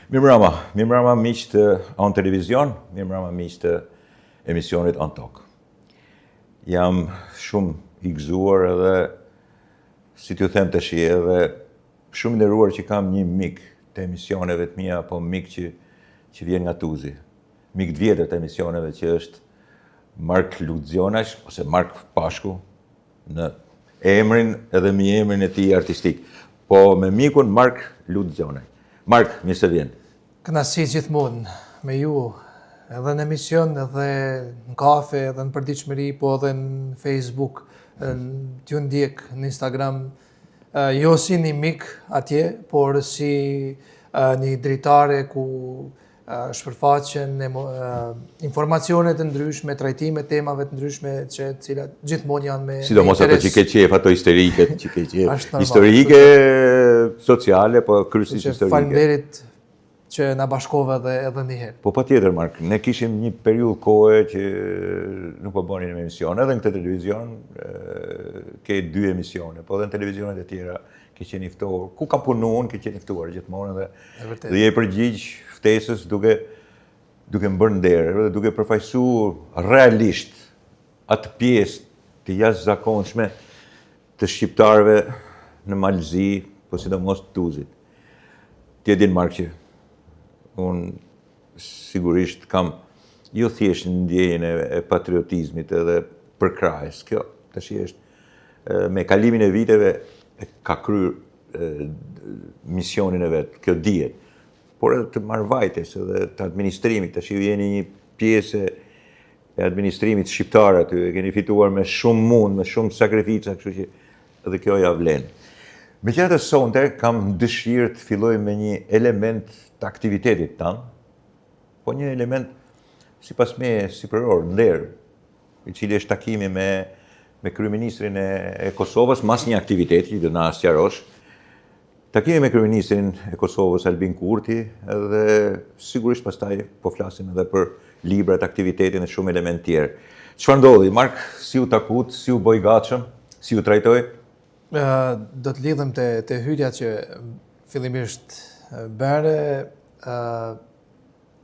Mirëmbrëma miq të On Televizion, mirëmbrëma miq të emisionit On Talk. Jam shumë i gëzuar edhe, si t'ju them tash, edhe shumë nderuar që kam një mik të emisioneve të mia, apo mik që vjen nga Tuzi. Mik të vjetër të emisioneve që është Mark Ludzionash, ose Mark Pashku, në emrin edhe me emrin e tij artistik. Po me mikun Mark Ludzionash. Mark, mirë se vjen. Kënaqësi gjithmonë me ju, edhe në emision, edhe në kafe, edhe në përditshmëri, po edhe në Facebook, t'ju ndjek në Instagram, jo si një mik atje, por si një dritare ku shpërfaqen informacione të ndryshme, trajtime temave të ndryshme, cilat gjithmonë janë me sidomos ato që ke qef, ato historike, që ke qef. Historike, sociale, po kryesisht historike. Faleminderit që na bashkova edhe një herë. Po patjetër, Mark, ne kishim një periudhë kohe që nuk po bënin emision, edhe në këtë televizion ke 2 emisione, po edhe në televizionet e tjera ke qenë i ftuar. Ku ka punuar, ke qenë i ftuar gjithmonë dhe je përgjigj ftesës duke bërë nder, duke përfaqësuar realisht atë pjesë të jashtëzakonshme të shqiptarëve në Malzi, po sidomos të Tuzit. Ti e din, Mark, që unë sigurisht kam jo thjesht ndjenjën e patriotizmit edhe përkrahjes. Kjo tash është me kalimin e viteve ka kryer misionin e vet, kjo dihet. Por edhe të marrëvajtjes edhe të administrimit, tash ju jeni një pjesë e administrimit shqiptar aty, e keni fituar me shumë mund, me shumë sakrifica, kështu që edhe kjo ja vlen. Megjithatë sonte kam dëshirë të filloj me një element të aktivitetit tanë, po një element sipas me sipëror, nder, i cili është takimi me kryeministrin e Kosovës, mas një aktiviteti që do na sqarosh. Takimi me kryeministrin e Kosovës Albin Kurti, edhe sigurisht pastaj po flasim edhe për librat, aktivitetin e shumë element tjerë. Çfarë ndodhi, Mark, si u takut, si u boj gatshëm, si u trajtoi? Do të lidhem te hyjtja që fillimisht bëre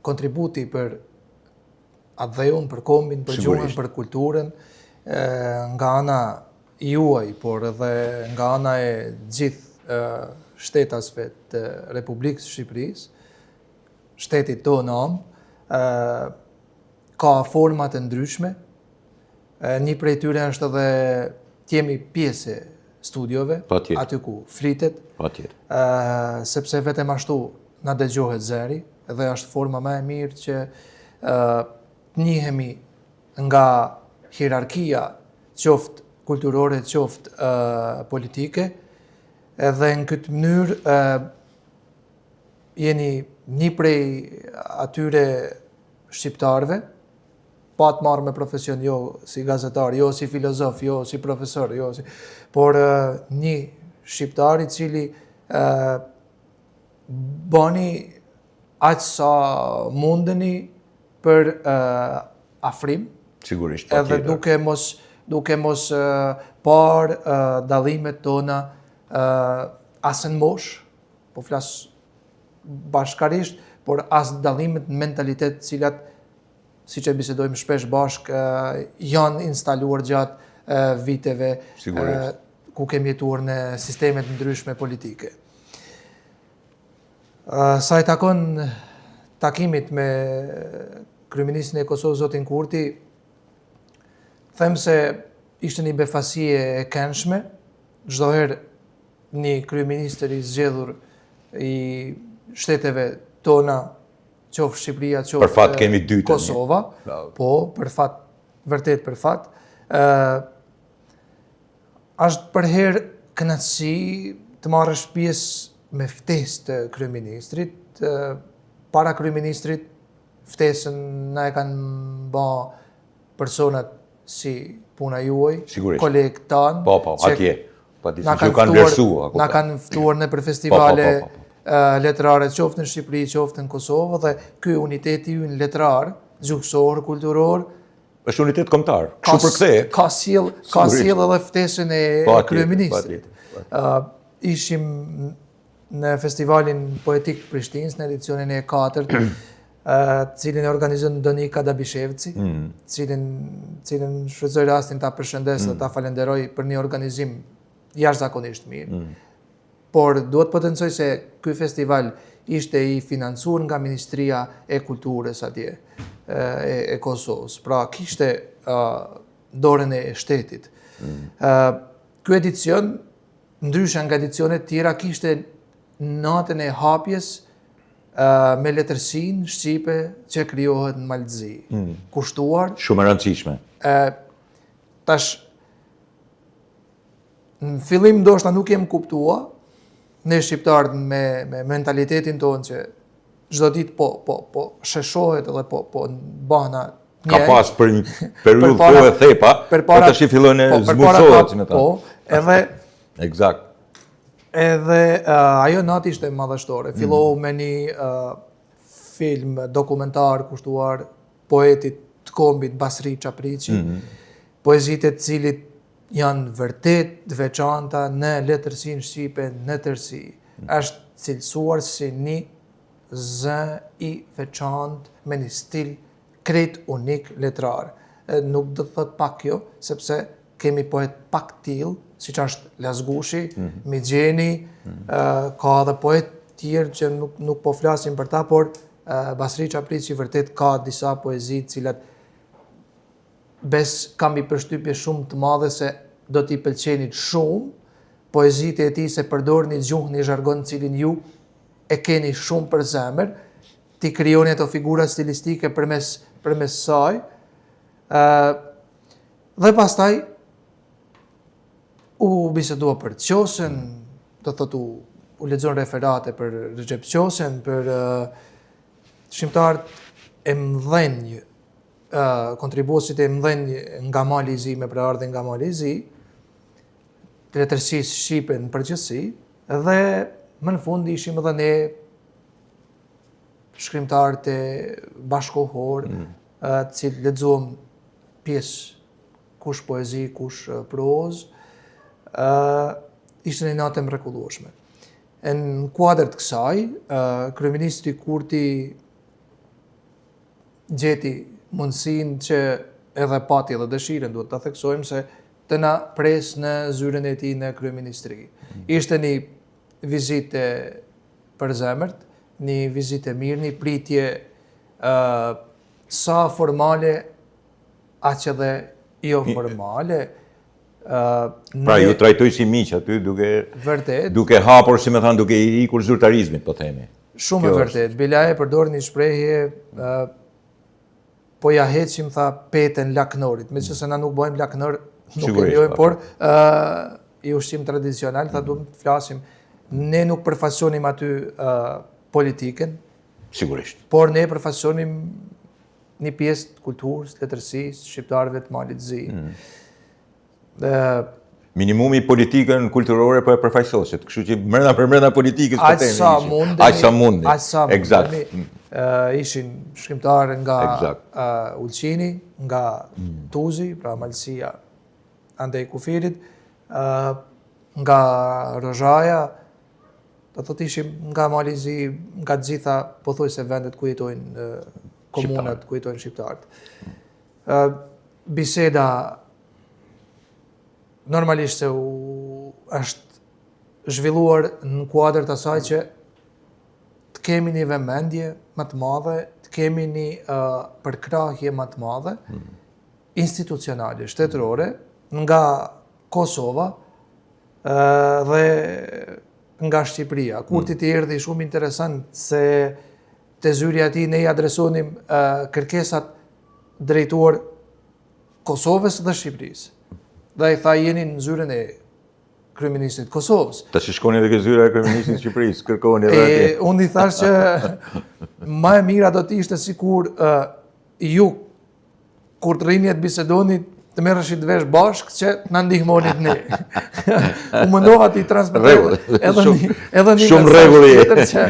kontributi për atë dhe unë, për kombin, për gjuhën, për kulturën, nga ana juaj, por edhe nga ana e gjithë shtetasve të Republikës Shqipërisë, shtetit tonë, ka format e ndryshme. Një prej tyre është edhe t'jemi pjesë studiove, aty ku flitet, sepse vetëm ashtu na dëgjohet zëri, dhe është forma më e mirë që njihemi nga hierarkia, qoftë kulturore, qoftë politike, edhe në këtë mënyrë jeni një prej atyre shqiptarëve, pa të marrë me profesion, jo si gazetar, jo si filozof, jo si profesor, por një shqiptar i cili bani aq sa mundeni për afrim, sigurisht, edhe duke mos par dallimet tona as në mosh, po flas bashkarisht, por as dallimet në mentalitet, cilat, siç e bisedojmë shpesh bashk, janë instaluar gjatë viteve ku kemi jetuar në sistemet ndryshme politike. Sa i takon takimit me kryeministrin e Kosovës zotin Kurti, them se ishte një befasie e këndshme, çdo herë një kryeministër i zgjedhur i shteteve tona, qoftë Shqipëria, qoftë Kosova, po, për fat, vërtet për fat, është për herë kënaqësi të marrësh pjesë me ftesë të kryeministrit. Para kryeministrit, ftesën na e kanë bë personat si puna juaj, kolegët tanë. Po, atje. Na kanë ftuar në për festivale letrare, qoftë në Shqipëri, qoftë në Kosovë, dhe ky uniteti ynë letrar, gjuhësor, kulturor, është unitet kombëtar. Kështu përkthehet. Ka sjell edhe ftesën e kryeministrit. Ishim në festivalin poetik Prishtinës, në edicionin e 4, cilin e organizon Donika Dabishevci, cilin shfrytëzoj rastin ta përshëndes dhe ta falenderoj për një organizim jashtëzakonisht mirë. Por duhet potencoj se ky festival ishte i financuar nga Ministria e Kulturës atje e Kosovës. Pra kishte dorën e shtetit. Ky edicion, ndryshe nga edicionet tjera, kishte natën e hapjes me letërsinë shqipe që krijohet në Maltëzi. Kushtuar. Shumë e rëndësishme. Tash, në fillim ndoshta nuk jem kuptua, ne shqiptarët me mentalitetin tonë që çdo ditë po sheshohet edhe po bahna ka pas për një periudhë kohë thepa, por tash i fillojnë zbulsohet, si më thënë. Po, edhe Eksakt. Edhe ajo natë ishte madhështore. Fillohu me një film dokumentar kushtuar poetit të kombit Basri Çapriçi, poezitë të cilit janë vërtet të veçanta në letërsinë shqipe në tërësi. Është cilësuar si një zë i veçantë me një stil krejt unik letrar. Nuk do të thot pak kjo, sepse kemi poet pak tillë, siç është Lazgushi, Mixheni, ka edhe poet tjerë që nuk po flasim për ta, por Basri Çapriçi vërtet ka disa poezi të cilat kam i përshtypje shumë të madhe se do t'i pëlqenit shumë, poezitë e tij se përdor një gjuhë, një zhargon cilin ju e keni shumë për zemër, ti krijoni ato figura stilistike përmes saj, dhe pastaj u bisedua për Qosën, do thot u lexon referate për Recep Qosen, për shqiptarët e mëdhenj, kontribuosit e mëdhenj nga Mali i Zi, me praardhje nga Mali i Zi, të letërsisë shqipe në përgjithësi, dhe më në fund ishim edhe ne shkrimtarët e bashkohor, të cilë lexuam pjesë kush poezi, kush prozë, ishte një natë e mrekullueshme. Në kuadër të kësaj, kryeministri Kurti gjeti mundësinë që edhe pati edhe dëshiren, duhet ta theksojmë se të na pres në zyrën e tij në kryeministri. Ishte një vizitë për zemërt, një vizitë e mirë, një pritje sa formale, aq edhe jo formale. Pra ju trajtoj si miq aty duke hapur, si më thënë, duke i ikur zyrtarizmit, po themi. Shumë e vërtet. Bilaje përdor një shprehje, po ja heqim, tha, petën laknorit. Meqenëse na nuk bëjmë laknor, nuk e njojmë, por i ushqim tradicional, tha, duhet të flasim. Ne nuk përfaqësonim aty politikën. Sigurisht. Por ne përfaqësonim një pjesë të kulturës, letërsisë, shqiptarëve të Malit të Zi. Minimumi politikën kulturore po e përfaqësoset, kështu që brenda politikës po themi. Aq sa mundi. Eksakt. Ishin shkrimtarë nga Ulqini, nga Tuzi, pra Malësia Andej Kufirit, nga Rozhaja, do thotë ishim nga Mali i Zi, nga të gjitha pothuajse vendet ku jetojnë komunat, ku jetojnë shqiptarët. Biseda normalisht se është zhvilluar në kuadër të asaj që të kemi një vëmendje më të madhe, të kemi një përkrahje më të madhe, institucionale, shtetërore, nga Kosova dhe nga Shqipëria. Kurti të erdhi shumë interesant se të zyri ati ne i adresonim kërkesat drejtuar Kosovës dhe Shqipërisë. Dhe i tha jeni në zyrën e kryeministrit Kosovës. Ta që shkoni edhe ke zyra e kryeministrit Shqipërisë, kërkoni edhe atje. Unë i thash që më e mira do të ishte sikur ju kur të rrini të bisedoni të merreshit vesh bashkë që na ndihmonit ne. U mendova ti transmetoj edhe një shumë rregulli që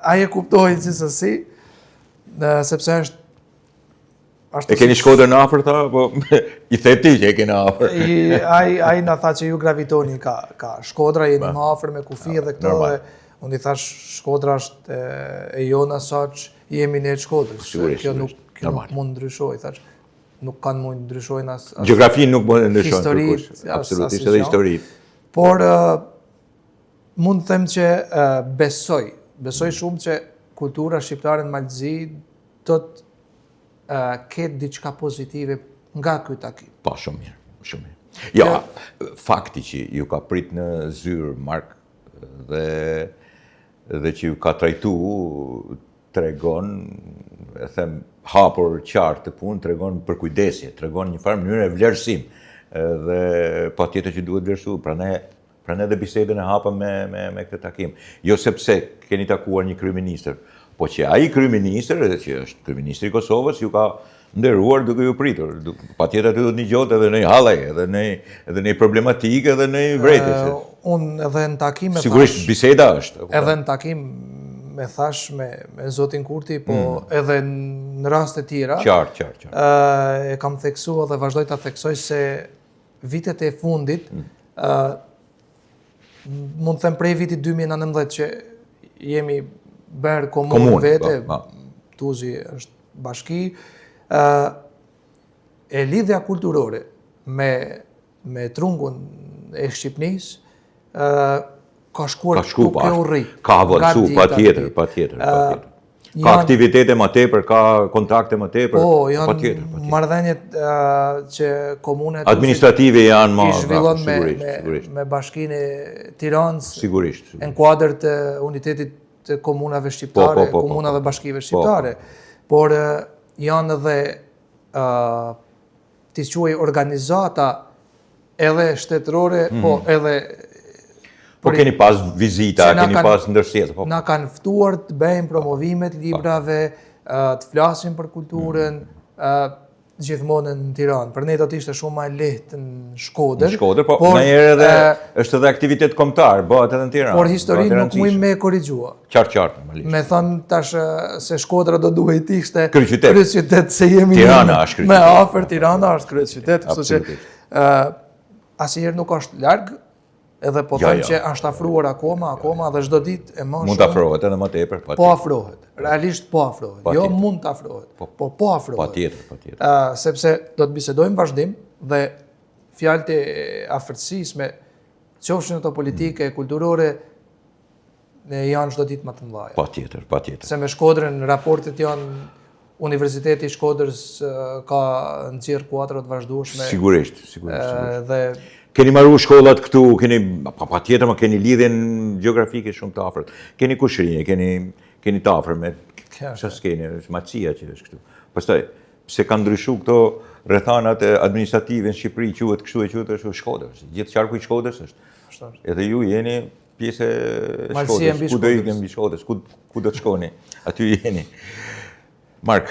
ai e kuptoi gjithsesi, sepse është E keni Shkodrën afër tha, po I the ti që e keni afër. Ai na tha që ju gravitoni ka Shkodra, jeni më afër me kufi dhe këto dhe unë I thash Shkodra është e jona saq jemi ne të Shkodrës. Kjo nuk mund ndryshoj, thash. Nuk kanë mund ndryshojnë as Gjeografinë nuk mund të ndryshojnë historitë, absolutisht edhe historitë. Por mund të them që besoj shumë që kultura shqiptare në Malëzi do të ketë diçka pozitive nga ky takim. Po, shumë mirë, shumë mirë. Ja, fakti që ju ka prit në zyrë, Mark, dhe që ju ka trajtu, tregon, e them, hapur qartë të punë, tregon për kujdesje, tregon një farë mënyrë e vlerësim, dhe pa tjetër që duhet vlerësu, prandaj dhe bisedën e hapa me këtë takim. Jo sepse keni takuar një kryeministër, po që ai kryeministër, që është kryeministri I Kosovës, ju ka nderuar duke ju pritur. Patjetër aty do të ngjohet edhe në hallaj, edhe në problematikë, edhe në vërtetësi. Unë edhe në takim sigurisht biseda është. Edhe në takim me thash me zotin Kurti, po edhe në raste tjera. Qartë. E kam theksuar dhe vazhdoj ta theksoj se vitet e fundit mund të them prej vitit 2019 që jemi bërë komunë vete, Tuzi është bashki, e lidhja kulturore me trungun e Shqipnisë ka shkuar duke u rrit. Ka avancu, patjetër. Ka aktivitete më tepër, ka kontakte më tepër, patjetër. Po, marrëdhëniet që komunet administrative janë më zhvillon me Bashkinë e Tiranës, sigurisht. Në kuadër të unitetit të komunave shqiptare, komunave bashkive shqiptare, por janë edhe t'i quaj organizata edhe shtetërore, po edhe po keni pas vizita, keni pas ndërsjellje. Na kanë ftuar të bëjmë promovimet librave, të flasim për kulturën, gjithmonë në Tiranë. Për ne do të ishte shumë më lehtë në Shkodër. Në Shkodër, po ndonjëherë edhe është edhe aktivitet kombëtar, bëhet edhe në Tiranë. Por historinë nuk mund me korrigjua. Qartë, normalisht. Me thënë tash se Shkodra do duhet të ishte kryeqytet, se jemi Tirana është kryeqytet. Me afër Tirana është kryeqytet, kështu që asnjëherë nuk është larg. Edhe po them që është afruar akoma dhe çdo ditë e më shumë. Mund të afrohet edhe më tepër, patjetër. Po afrohet. Realisht po afrohet. Jo mund të afrohet, po afrohet. Patjetër. Sepse do të bisedojmë vazhdim dhe fjalët e afërsisë me qofshin ato politike, kulturore, janë çdo ditë më të mëdha. Patjetër. Se me Shkodrën raportet janë Universiteti I Shkodrës ka nxjerr kuadra të vazhdueshme. Sigurisht. Dhe keni marrë shkollat këtu, patjetër, keni lidhjen gjeografike shumë të afërt. Keni kushërinje, keni të afër me çfarë keni, është Maçia që është këtu. Pastaj, pse kanë ndryshuar këto rrethanat administrative në Shqipëri, quhet kështu është Shkodër. Gjithë qarku I Shkodrës është. Edhe ju jeni pjesë e Shkodrës. Ku do ikni mbi Shkodrës? Ku do të shkoni? Aty jeni. Mark,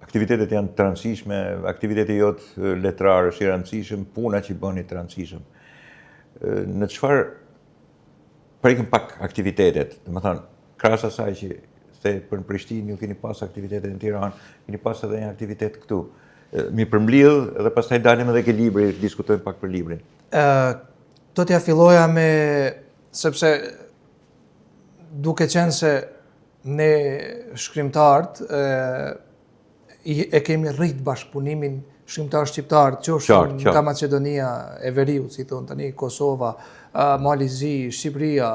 aktivitetet janë të rëndësishme, aktiviteti jot letrar është I rëndësishëm, puna që bëni të rëndësishëm. Në çfarë prekim pak aktivitetet, domethënë, krahas asaj që the për në Prishtinë ju keni pas aktivitete në Tiranë, keni pas edhe një aktivitet këtu. Mi përmbledh dhe pastaj dalim edhe ke libri, diskutojmë pak për librin. Do t'ja filloja sepse duke qenë se ne shkrimtarët e kemi rrit bashkëpunimin shkrimtar shqiptar, qofshin nga Maqedonia e Veriut, si thon tani, Kosova, Malizi, Shqipëria,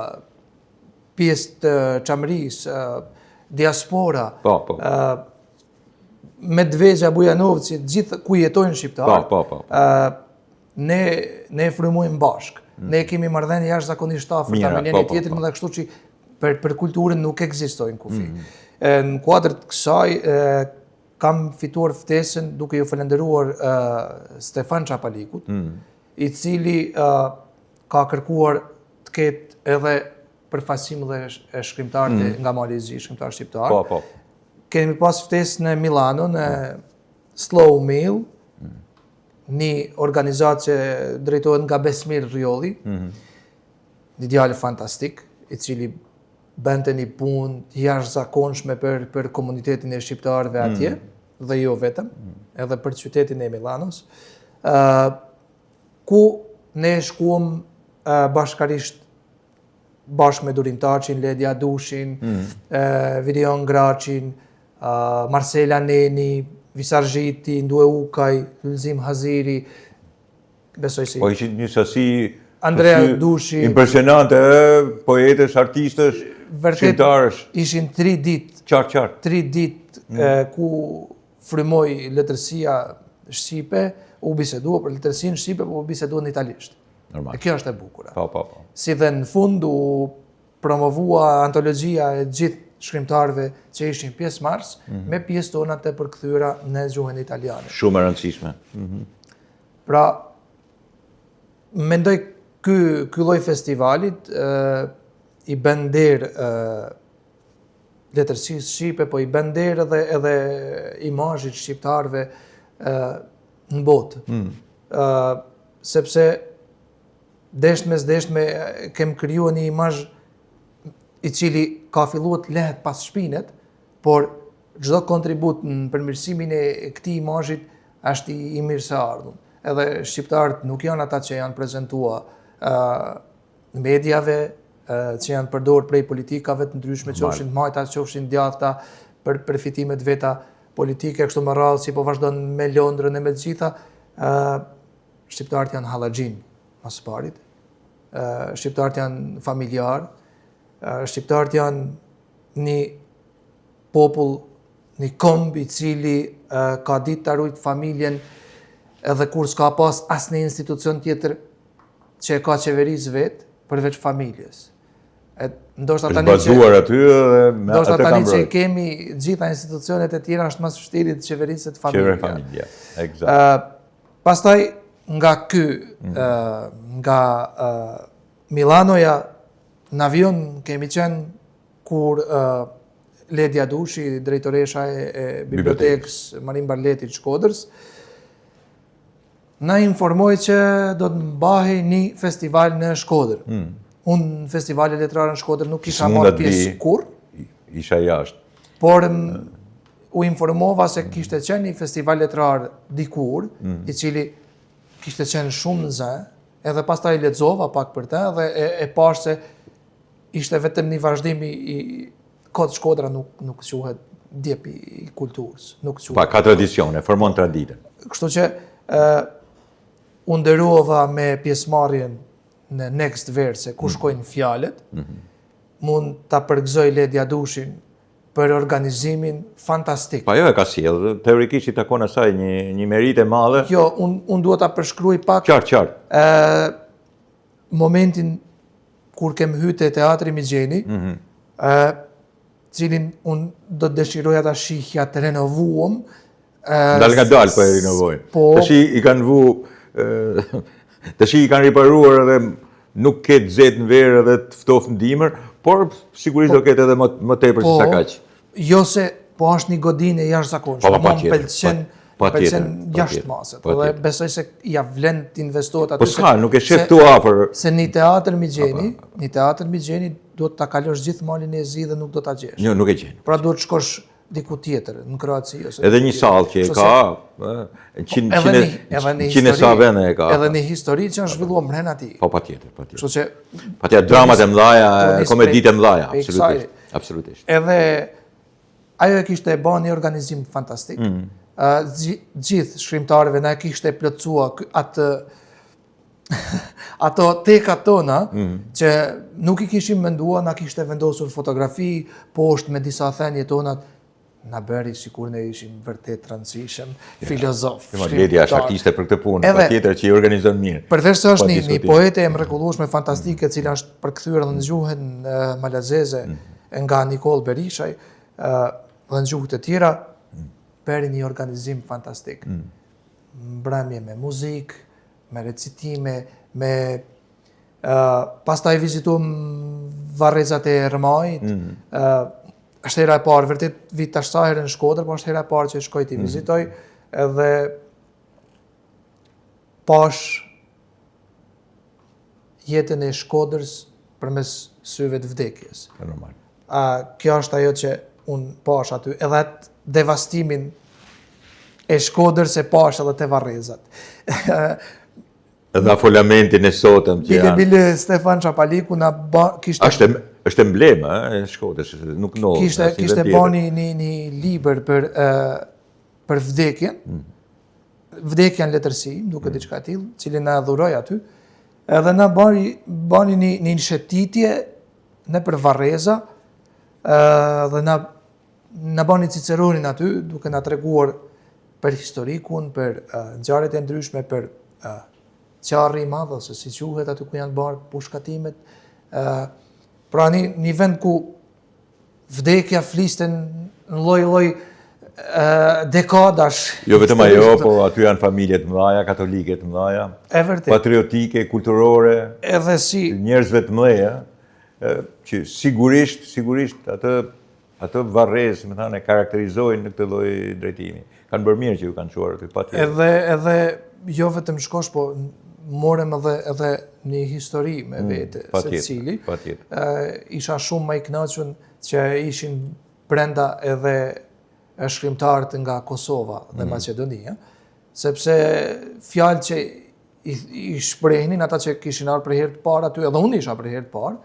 pjesë të Çamërisë, diaspora, Medvegja, Bujanovci, gjithë ku jetojnë shqiptar. Ne frymojmë bashk. Ne kemi marrëdhënie jashtëzakonisht afërta me njëri tjetrin dhe kështu që për kulturën nuk ekzistojnë kufi. Në kuadër të kësaj kam fituar ftesën duke ju falenderuar Stefan Çapalikut, I cili ka kërkuar të ketë edhe përfaqësim dhe e shkrimtarët nga Malizi, shkrimtar shqiptar. Kemi pas ftesën në Milano, në Slow Mill, një organizatë që drejtohet nga Besmir Rjolli, një djalë fantastik, I cili bënte një punë jashtëzakonshme për komunitetin e shqiptarëve atje, dhe jo vetëm, edhe për qytetin e Milanos, ku ne shkuam bashkarisht bashkë me Durin Taçin, Ledja Dushin, Virion Graçin, Marcela Neni, Visar Zhiti, Ndue Ukaj, Lulzim Haziri, besoj si. Po ishin një sasi Andrea Dushi. Impresionante, poetës, artistës, shqiptarësh. Ishin 3 ditë. Qartë. 3 ditë ku frymoi letërsia shqipe, u bisedua për letërsinë shqipe, po u bisedua në italisht. Normal. E kjo është e bukura. Po. Si dhe në fund u promovua antologjia e gjithë shkrimtarëve që ishin pjesëmarrës me pjesë tona të përkthyera në gjuhën italiane. Shumë e rëndësishme. Pra, mendoj ky lloj festivalit i bën nder letërsisë shqipe, po i bën nder edhe imazhit shqiptarëve në botë. Sepse desht me kem krijuar një imazh i cili ka filluar të lehet pas shpinet, por çdo kontribut në përmirësimin e këtij imazhit është i mirë se ardhur. Edhe shqiptarët nuk janë ata që janë prezantuar në mediave, që janë përdorur prej politikave të ndryshme, qofshin të majta, qofshin djathta, për përfitimet veta politike, kështu me radhë, si po vazhdon me Londrën e me të gjitha, shqiptarët janë hallaxhin, mas parit, shqiptarët janë familjar, shqiptarët janë një popull, një komb i cili ka ditë të rujt familjen edhe kur s'ka pas asnjë institucion tjetër që e ka qeverisë vetë përveç familjes. Ndoshta tani që kemi gjitha institucionet e tjera është mas vështirë të qeveriset familja. Eksakt. Pastaj nga nga Milanoja në avion kemi qenë kur Ledja Dushi, drejtoresha e bibliotekës Marin Barletit Shkodrës, na informoi që do të mbahej një festival në Shkodër. Unë në festivalin letrar në Shkodër nuk kisha marrë pjesë kurrë. Isha jashtë. Por u informova se kishte qenë një festival letrar dikur, i cili kishte qenë shumë në zë, edhe pastaj lexova pak për të dhe e pash se ishte vetëm një vazhdim i Kot Shkodra nuk quhet djep i kulturës, nuk quhet. Pa ka tradicione, formon traditën. Kështu që u nderova me pjesëmarrjen në Next Verse, ku shkojnë fjalët, mund ta përgëzoj Ledja Dushin për organizimin fantastik. Pa jo e ka sjellë, teorikisht i takon asaj një merite madhe. Jo, unë duhet ta përshkruaj pak. Qartë. Momentin kur kem hyrë te Teatri Migjeni, cilin unë do të dëshiroja ta shihja të renovuam. Dal nga dal po e rinovojnë. Tash i kanë tash i kanë riparuar edhe nuk ketë zetë në verë edhe të ftoftë në dimër, por sigurisht do ketë edhe më tepër se sa kaq. Jo se po është një godinë e jashtëzakonshme. Më pëlqen jashtë maset. Dhe besoj se ja vlen të investohet aty. Po s'ka, nuk e shef këtu afër. Se në Teatër Migjeni duhet ta kalosh gjithë malin e zi dhe nuk do ta gjesh. Jo, nuk e gjen. Pra duhet shkosh diku tjetër, në Kroaci ose. Edhe një sallë që e ka, 100 sa vende e ka. Edhe një histori që janë zhvilluar brenda atij. Po patjetër. Kështu që patjetër dramat e mëdha, komeditë e mëdha, absolutisht. Edhe ajo e kishte bën një organizim fantastik. Gjithë shkrimtarëve na kishte plotësuar ato tekat tona që nuk i kishim menduar, na kishte vendosur fotografi poshtë me disa thënie tona, na bëri sikur ne ishim vërtet rëndësishëm, filozof. Ledja është artiste për këtë punë, patjetër që i organizon mirë. Përveç se është një poete e mrekullueshme, fantastike, e cila është përkthyer në gjuhën malazeze nga Nikol Berishaj dhe në gjuhë të tjera, bëri një organizim fantastik. Mbrëmje me muzikë, me recitime, pastaj vizituam varrezat e Rëmajit. Është hera e parë, vërtet vit tash sa herë në Shkodër, po është hera e parë që shkoj t'i vizitoj, edhe pash jetën e Shkodrës përmes syve të vdekjes. Normal. Kjo është ajo që unë pash aty, edhe atë devastimin e Shkodrës se pash edhe te Varrezat. Edhe afolamentin e sotëm që janë. Bile Stefan Çapaliku na kishte Është emblem, e Shkodrës, nuk no. Kishte bani një libër për vdekjen. Vdekja në letërsi, duke diçka e tillë, cilin na dhuroi aty. Edhe na bani një shëtitje në për Varreza, dhe na bani Ciceronin aty, duke na treguar për historikun, për ngjarjet e ndryshme, për qarri i madh, ose si quhet aty ku janë bërë pushkatimet. Pra një vend ku vdekja fliste në lloj dekadash. Jo vetëm ajo, po aty janë familje të mëdha, katolike të mëdha, E vërtet. patriotike, kulturore, Edhe si njerëzve të mëdha, që sigurisht atë Varrezë, më thënë, e karakterizojnë në këtë lloj drejtimi. Kanë bërë mirë që ju kanë çuar aty, patjetër. Edhe jo vetëm shkosh, po morëm edhe një histori me vete, secili. Patjetër. Isha shumë më i kënaqur që ishin brenda edhe shkrimtarët nga Kosova dhe Maqedonia, sepse fjalë që i shprehnin ata që kishin ardhur për herë të parë aty, edhe unë isha për herë të parë,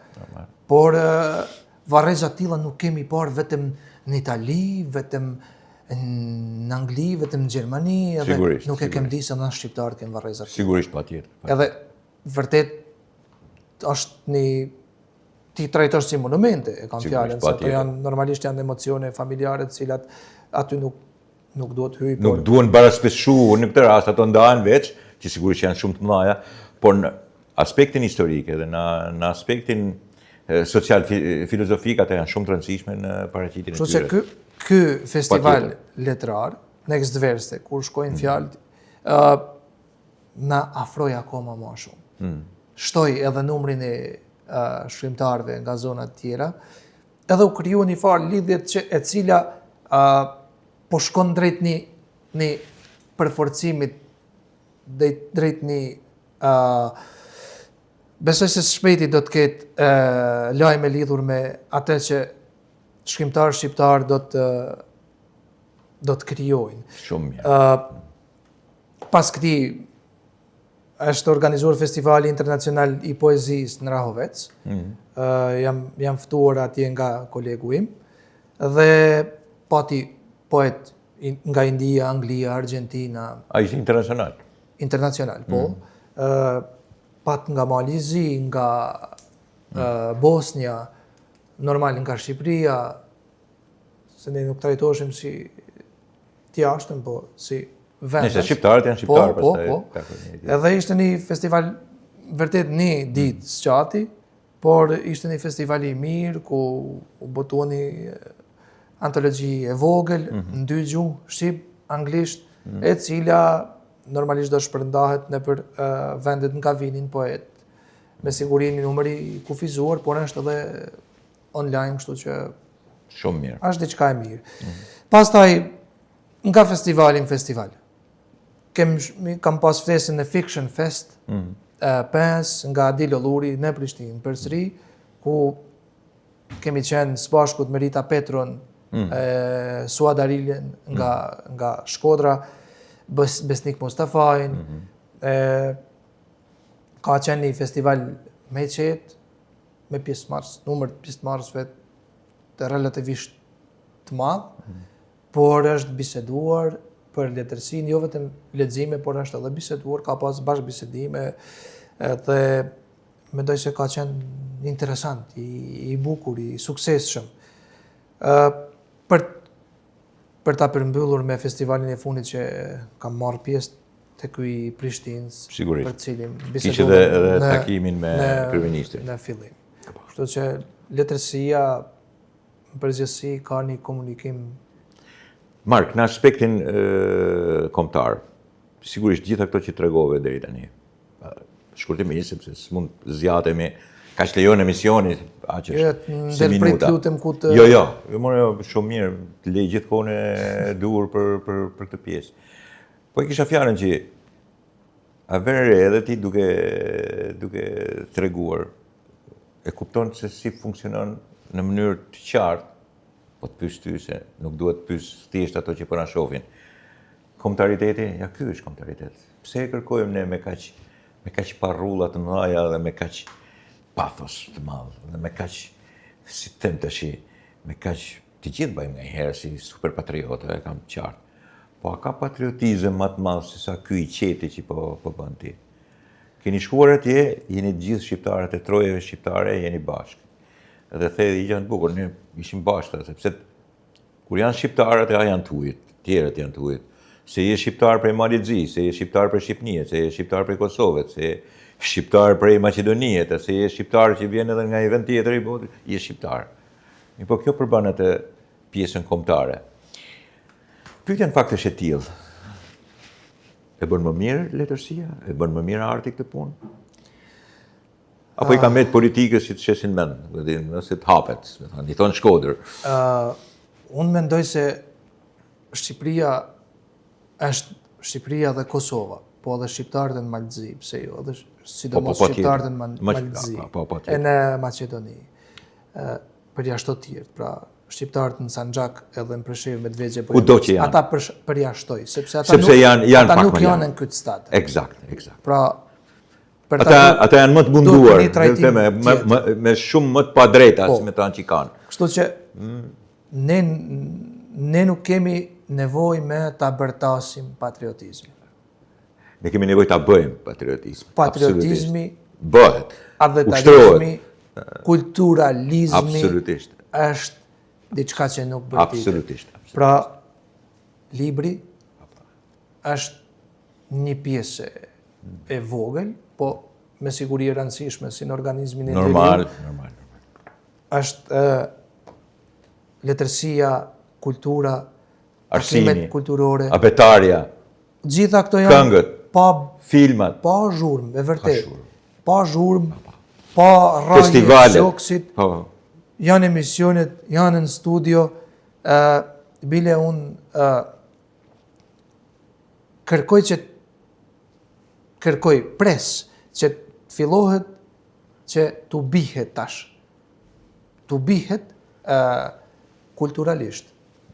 por Varreza të tilla nuk kemi parë vetëm në Itali, vetëm në Angli, vetëm në Gjermani, edhe nuk e kem di se në shqiptarët kemë Varreza. Sigurisht, patjetër. Edhe vërtet është ti trajtosh si monumente, e kam fjalën, se ato normalisht janë emocione familjare të cilat aty nuk duhet hyj. Nuk duhen baraspeshu në këtë rast, ato ndahen veç, që sigurisht janë shumë të mëdha, por në aspektin historik edhe në aspektin social filozofik ata janë shumë të rëndësishme në paraqitjen e tyre. Kështu se ky festival letrar, Next Verse, kur shkojnë fjalë, na afroi akoma më shumë. Shtoi edhe numrin e shkrimtarëve nga zona të tjera, edhe u kriju një farë lidhje e cila po shkon drejt një përforcimit, drejt një besoj se shpejti do të ketë lajme lidhur me atë që shkrimtarë shqiptar do të krijojnë. Shumë mirë. Pas këtij është organizuar Festivali Internacional i Poezisë në Rahovec. Jam ftuar atje nga kolegu im dhe pati poet nga India, Anglia, Argentina. A ishte internacional? Internacional, po. Pat nga Malizi, nga Bosnia, normal nga Shqipëria, se ne nuk trajtoheshim si t'jashtëm, po si vendas. Nëse shqiptarët janë shqiptarë, pastaj. Edhe ishte një festival vërtet një ditë sqati, por ishte një festival i mirë ku u botua një antologji e vogël në 2 gjuhë, shqip, anglisht, e cila normalisht do shpërndahet nëpër vendet nga vinin poet. Me siguri një numër i kufizuar, por është edhe online, kështu që shumë mirë. Është diçka e mirë. Pastaj nga festivali në festival. Kam pas ftesën në Fiction Fest, 5 nga Adil Olluri në Prishtinë, përsëri, ku kemi qenë së bashku me Rita Petron, Suad Ariljen nga Shkodra, Besnik Mustafajin, ka qenë një festival me qetë, me pjesëmarrës, numër të pjesëmarrësve të relativisht të madh, por është biseduar për letërsinë, jo vetëm lexime, por është edhe biseduar, ka pas bashkëbisedime, dhe mendoj se ka qenë interesant, i bukur, i suksesshëm. Për ta përmbyllur me festivalin e fundit që kam marrë pjesë te ky i Prishtinës, për cilin bisedova edhe takimin me kryeministrin në fillim. Kështu që letërsia në përgjithësi ka një komunikim. Mark, në aspektin kombëtar, sigurisht gjitha këto që tregove deri tani, shkurtimisht sepse s'mund zgjatemi, kaq lejon emisioni, aq është si minuta. Jo, more shumë mirë, të lej gjithkohën e duhur për këtë pjesë. Po e kisha fjalën që a vere edhe ti duke treguar e kupton se si funksionon në mënyrë të qartë, po të pyes ty se nuk duhet të pyes thjesht ato që po na shohin. Kombëtariteti, ja ky është kombëtaritet. Pse e kërkojmë ne me kaq parrulla të mëdha dhe me kaq pathos të madh, dhe me kaq, si të them tash, me kaq të gjithë bëjmë nganjëherë si super patriotë, e kam qartë. Po a ka patriotizëm më të madh se sa ky i qeti që po bën ti? Keni shkuar atje, jeni të gjithë shqiptarët e trojeve shqiptare, jeni bashkë. Edhe thedhi i janë bukur, ne ishim bashkë, sepse kur janë shqiptarët, janë të ujit, tjerët janë të ujit. Se je shqiptar prej Malizi, se je shqiptar prej Shqipënisë, se je shqiptar prej Kosovës, se je shqiptar prej Maqedonisë, se je shqiptar që vjen edhe nga një vend tjetër i botës, je shqiptar. Po kjo përban atë pjesën kombëtare. Pyetja në fakt është e tillë. E bën më mirë letërsia? E bën më mirë arti këtë punë? Apo i ka met politikës që të shesin mend, nëse të hapet, i thonë Shkodër. Unë mendoj se Shqipëria dhe Kosova, po edhe shqiptarët në Malzi, pse jo, edhe sidomos shqiptarët në Malzi, e në Maqedoni, përjashtoj tjerë, pra shqiptarët në Sanxhak edhe në Preshevë me Medvegje, ata përjashtoj, sepse ata nuk janë në këtë stat. Eksakt. Pra, ata janë më të munduar, me shumë më të padrejta, si me tanë që i kanë. Kështu që ne nuk kemi nevojë me ta bërtasim patriotizmin. Ne kemi nevojë ta bëjmë patriotizmin. Patriotizmi bëhet, advetarizmi, kulturalizmi është diçka që nuk bëhet. Absolutisht. Pra, libri është një pjesë e vogël, po me siguri e rëndësishme si në organizmin e normal. Është letërsia, kultura, arsimi, kulturore, apetarja, gjitha këto janë këngët, filmat, pa zhurmë, e vërtet. Pa zhurmë, pa rrallje shoksit, janë emisionet, janë në studio, bile unë kërkoj pres që fillohet që të bihet tash. Të bihet kulturalisht.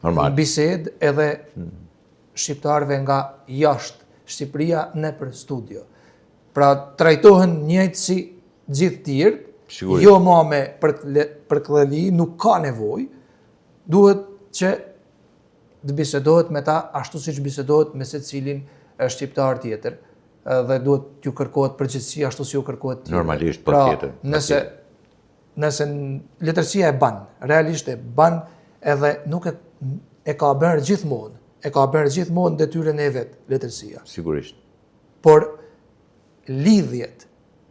Në bised edhe shqiptarëve nga jashtë Shqipëria në për studio. Pra trajtohen njëjtë si gjithë tjerë, jo ma me përkëllëli, nuk ka nevojë, duhet që të bisedohet me ta ashtu si që bisedohet me secilin shqiptar tjetër, dhe duhet t'ju kërkohet përgjithësi ashtu si ju kërkohet tjetër. Normalisht, po tjetër. Nëse letërsia e ban, realisht e ban, edhe nuk e ka bërë gjithmonë. E ka bërë gjithmonë detyrën e vetë, letërsia. Sigurisht. Por lidhja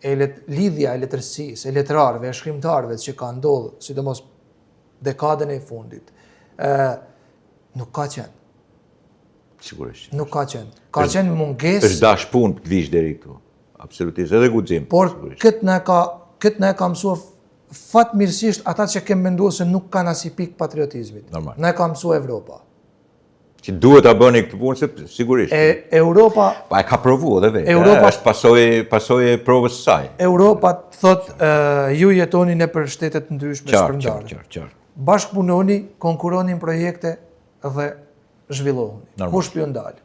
e letërsisë, e letrarëve, e shkrimtarëve që ka ndodhur, sidomos dekadën e fundit, nuk ka qenë. Sigurisht. Nuk ka qenë. Ka qenë mungesë. Është dash punë të vish deri këtu. Absolutisht, edhe guxim. Por këtë na ka mësuar fatmirësisht ata që kemë menduar se nuk kanë as i pikë patriotizmit. Normal. Na ka mësuar Evropa. Që duhet ta bëni këtë punë, se sigurisht. Europa... Pa e ka provu edhe vetë, është pasojë e provës saj. Europa thot, ju jetoni në për shtetet ndryshme shpërndarë. Qartë. Bashkëpunoni, konkuroni në projekte dhe zhvillohuni. Kush pjo ndalë.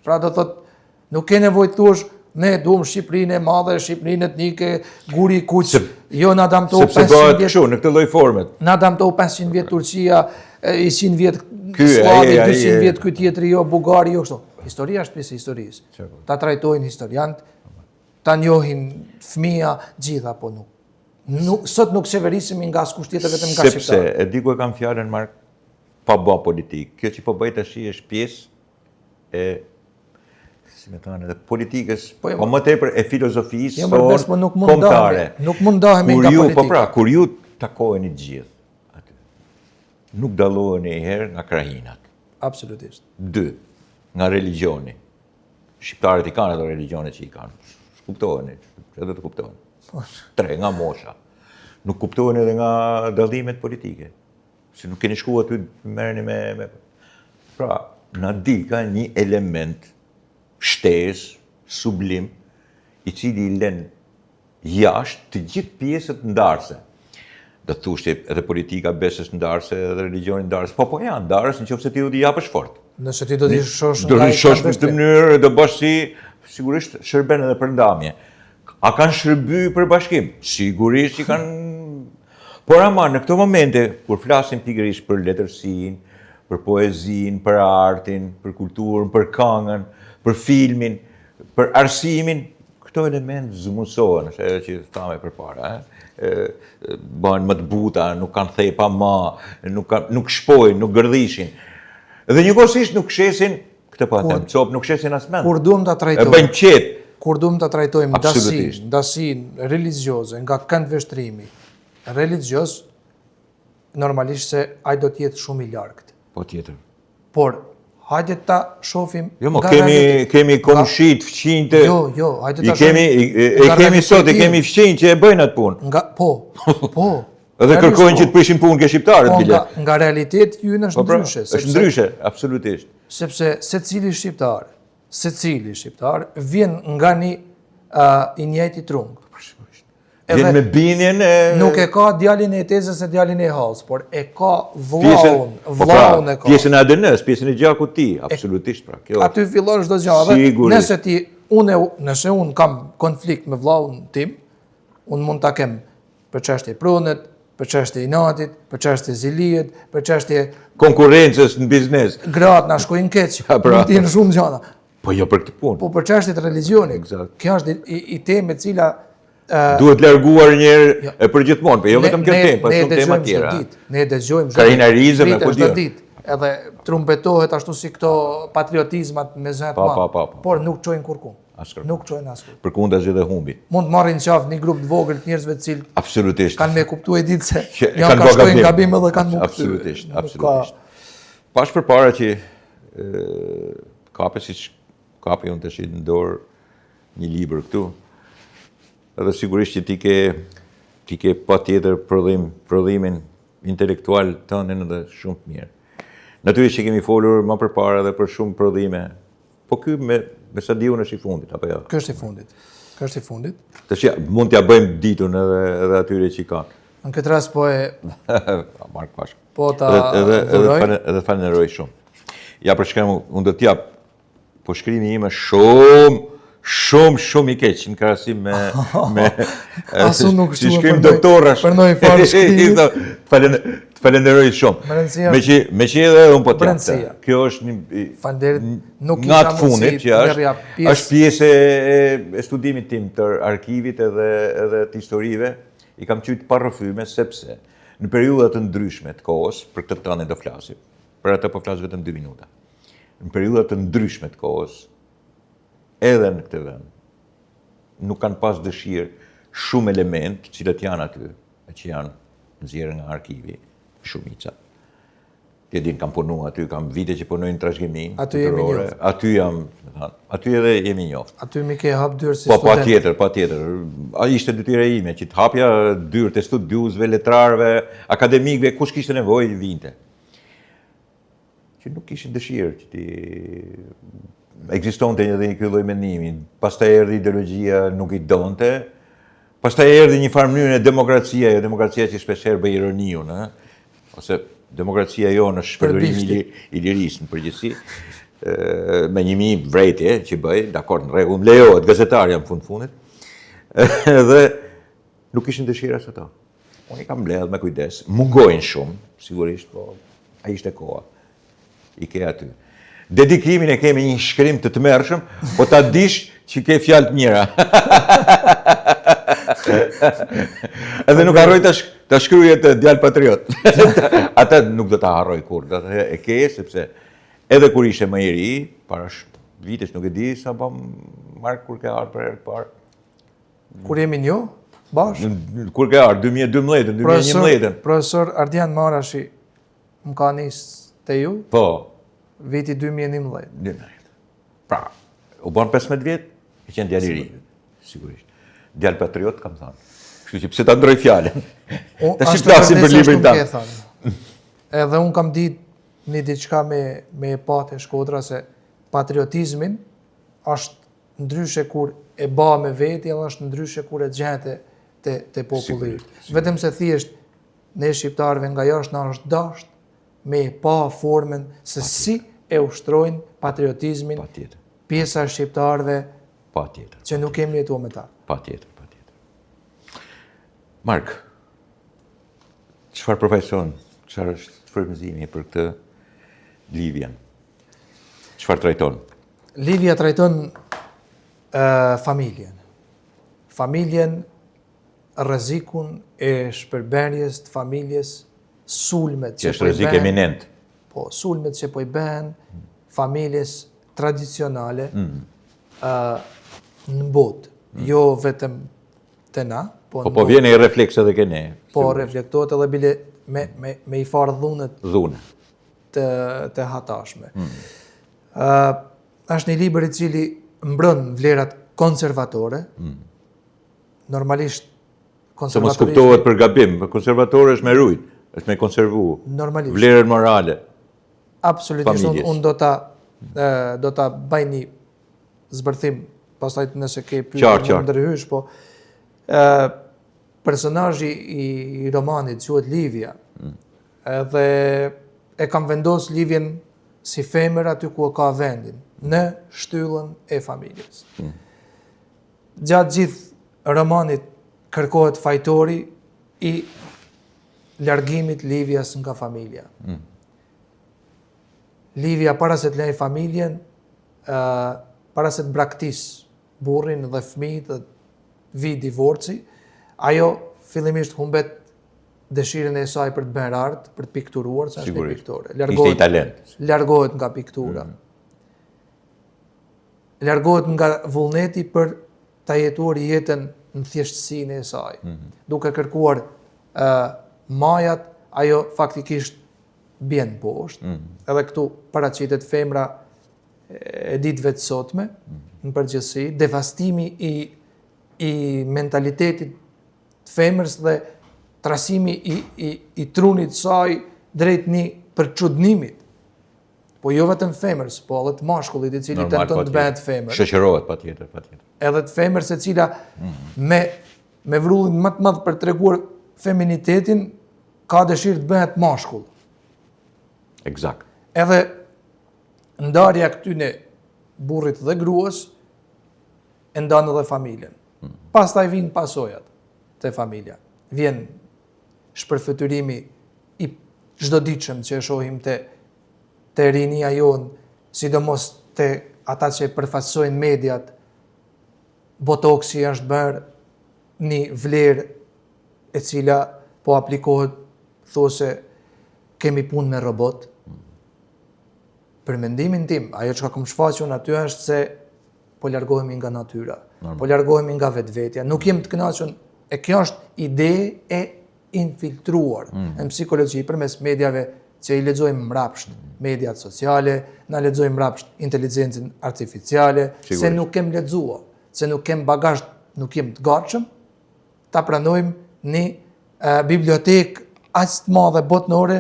Pra do thot, nuk ke nevojë të thuash, ne duam Shqipërinë e madhe, Shqipërinë etnike, guri kuq, jo na damtohu 500 vjet. Sepse bëhet kështu në këtë lloj formet. Na damtohu 500 vjet Turqia, 100 vjet Slavi, 200 vjet ky tjetri, jo Bullgari, jo kështu. Historia është pjesë e historisë. Ta trajtojnë historiant, ta njohin fëmia gjitha, po nuk. Sot nuk qeverisemi nga askush tjetër vetëm nga shqiptar. Sepse e di ku e kam fjalën Mark, pa bë politikë. Kjo që po bëj tash është pjesë e si me thënë edhe politikës, po më tepër e filozofisë kombëtare. Nuk mundahemi nga politika. Po pra, kur ju takoheni të gjithë aty, nuk dalloheni herë nga krahinat. Absolutisht. 2, nga religioni. Shqiptarët i kanë edhe religionet që i kanë. Kuptoheni, edhe të kuptohen. 3, nga mosha. Nuk kuptohen edhe nga dallimet politike. Se nuk keni shkuar aty merreni me. Pra, na di ka një element shtesë, sublim, i cili i lën jashtë të gjithë pjesët ndarëse. Do të thoshte edhe politika besës ndarëse, edhe religioni ndarës. Po janë ndarës nëse ti do t'i japësh fort. Nëse ti do t'i shosh Do t'i shosh në këtë mënyrë, do bësh si sigurisht shërben edhe për ndamje. A kanë shërby për bashkim? Sigurisht që kanë. Por ama në këto momente kur flasim pikërisht për letërsinë, për poezinë, për artin, për kulturën, për këngën, për filmin, për arsimin, këto elementë zëmusohen, është ajo që thamë përpara, bëhen më të buta, nuk kanë thepa më, nuk shpojnë, nuk gërdhishin. Dhe njëkohësisht nuk shesin, këtë po them, copë nuk shesin as mend. Kur duam ta trajtojmë. E bëjnë qetë. Kur duam ta trajtojmë ndasinë religjioze nga këndveshtrimi religios, normalisht se ai do të jetë shumë i largët. Po tjetër. Por hajde ta shohim kemi komshit, fëqinjtë. Jo, hajde ta shohim. Kemi sot, kemi fëqinj që e bëjnë atë punë. Po. Edhe kërkojnë që të prishin punë ke shqiptarët bile. Nga realitet jynë është ndryshe. Është ndryshe, absolutisht. Sepse secili shqiptar vjen nga një i njëjti trung. Vjen me bindjen e... Nuk e ka djalin e tezës e djalin e halës, por e ka vllaun e ka. Pjesën e ADN-s, pjesën e gjakut ti, absolutisht pra. Aty fillon çdo gjë. Nëse unë kam konflikt me vllaun tim, unë mund ta kem për çështje pronët, për çështje inatit, për çështje zilijet, për çështje konkurrencës në biznes. Gratë na shkojnë keq, mund të jenë shumë gjëra. Po jo për këtë punë. Po për çështjet e religionit. Kjo është i temë e cila duhet larguar një herë e përgjithmonë, po jo vetëm kjo temë, por shumë tema tjera. Ne dëgjojmë karinarizëm apo çdo ditë. Edhe trumpetohet ashtu si këto patriotizmat me zë të madh. Por nuk çojnë kurrë. Nuk çojnë askush. Përkundazi edhe humbi. Mund të marrin qafë një grup të vogël të njerëzve të cilë absolutisht kanë me kuptuar ditë se janë ka shkojnë gabim edhe kanë më kuptuar. Absolutisht. Pash përpara që kapi unë të shi në dorë një libër këtu, edhe sigurisht që ti ke pa tjetër prodhimin intelektual tënë edhe shumë të mirë. Natyrisht që kemi folur më përpara edhe për shumë prodhime, po ky me sa di unë është i fundit, apo jo? Ky është i fundit. Tash mund t'ja bëjmë ditun edhe atyre që kanë. Në këtë rast po e... Mark Pash. Po ta dhuroj. Edhe falenderoj shumë. Ja për shkakun unë do t'jap, po shkrimi im është shumë i keq në krahasim me asu nuk si shkrim doktorash. Për noi fare shkrimi. Falenderoj shumë. Me që edhe unë po t'jap. Kjo është nga të fundit që është pjesë e studimit tim të arkivit edhe të historive. I kam qytë parrëfyme sepse në periudat të ndryshme të kohës, për këtë tani do flasim, për atë po flas vetëm 2 minuta. Në periudat të ndryshme të kohës, edhe në këtë vend, nuk kanë pas dëshirë shumë element cilët janë aty, që janë nxjerrë nga arkivi, shumica. Ti din kam punu aty, kam vite që punojnë trashëgimin. Aty jemi njoft. Aty edhe jemi njoft. Aty mi ke hap dyrë si student. Pa tjetër. Ishte detyra ime që të hapja dyrët e studiusve, letrarve, akademikëve, kush kishte nevojë vinte. Që nuk kishin dëshirë që ti ekzistonte edhe një ky lloj mendimi. Pastaj erdhi ideologjia, nuk i donte. Pastaj erdhi një farë mënyrë demokracia që shpeshherë bëj ironiun, ose demokracia jonë është shpërdorimi i lirisë në përgjithësi, me 1000 vrejtje që bëj, dakord, në rregull, lejohet, gazetarja në fundit, dhe nuk ishin dëshira së ato. Unë i kam mbledh me kujdes, mungojnë shumë, sigurisht, po ai ishte koha, i ke aty. Dedikimin e kemi një shkrim të tmerrshëm, po ta dish që ke fjalë të mira. Edhe nuk harroj ta shkruaj të djalë patriot. Atë nuk do ta harroj kurrë, atë e ke sepse edhe kur ishe më i ri, para vitesh nuk e di sa bëm mark kur ke ardhur për herë të parë. Kur jemi një bashkë? Kur ke ardhur 2012, 2011. Profesor Ardian Marashi më ka nis te ju? Po. Viti 2011. Pra, u bën 15 vjet, e qenë djalë i ri, sigurisht. Djalë patriot, kam thënë. Kështu që pse ta ndroj fjalën. Tash flasim për librin tan. Edhe un kam ditë një diçka me patë Shkodra se patriotizmin është ndryshe kur e ba me veti, edhe është ndryshe kur e gjete te populli. Vetëm se thjesht ne shqiptarëve nga jashtë na është dasht me pa formën se si e ushtrojnë patriotizmin pjesa e shqiptarëve që nuk kemi jetuar me ta. Patjetër. Mark, çfarë profesion, çfarë është frymëzimi për këtë Livjen? Çfarë trajton? Livja trajton familjen. Familjen, rrezikun e shpërbenjes të familjes, sulmet që është rrezik eminent. Po, sulmet që po i bën familjes tradicionale në botë, jo vetëm te na, po vjen e refleks edhe ke ne. Po reflektohet edhe bile me i farë dhunët të hatashme. Është një libër i cili mbron vlerat konservatore. Normalisht se mos kuptohet për gabim, konservatore është me rujt, është me konservu. Normalisht. Vlerën morale. Absolutisht, unë do ta bëj një zbërthim, pastaj nëse ke pyetje më ndërhysh, po personazhi i romanit quhet Livja. Edhe e kam vendos Livjen si femër aty ku ka vendin, në shtyllën e familjes. Gjatë gjithë romanit kërkohet fajtori i largimit Livjas nga familja. Livja para se të lejë familjen, para se të braktis burrin dhe fëmijët dhe vi divorci, ajo fillimisht humbet dëshirën e saj për të bërë art, për të pikturuar, sa është një piktore. Ishte i talent. Largohet nga piktura. Largohet nga vullneti për ta jetuar jetën në thjeshtësinë e saj. Duke kërkuar majat, ajo faktikisht bjen poshtë. Edhe këtu paraqitet femra e ditëve të sotme, në përgjithësi, devastimi i mentalitetit të femrës dhe trasimi i trunit saj drejt një përçudnimit. Po jo vetëm femrës, po edhe të mashkullit i cili tenton të bëhet femër. Shoqërohet patjetër. Edhe të femrës e cila me vrullin më të madh për treguar feminitetin ka dëshirë të bëhet mashkull. Eksakt. Edhe ndarja këtyne burrit dhe gruas e ndan edhe familjen. Pastaj vijnë pasojat te familja. Vjen shpërfytyrimi i çdoditshëm që e shohim te rinia jonë, sidomos te ata që përfaqësojnë mediat. Botoksi është bërë një vlerë e cila po aplikohet, thosë kemi punë me robot. Për mendimin tim, ajo që kam shfaqur aty është se po largohemi nga natyra, po largohemi nga vetvetja. Nuk jem të kënaqur, e kjo është ide e infiltruar në psikologji përmes mediave që i lexojmë mbrapsht, mediat sociale, na lexojmë mbrapsht inteligjencën artificiale, se nuk kem lexuar, se nuk kem bagazh, nuk jem të gatshëm ta pranojmë një bibliotekë aq të madhe botnore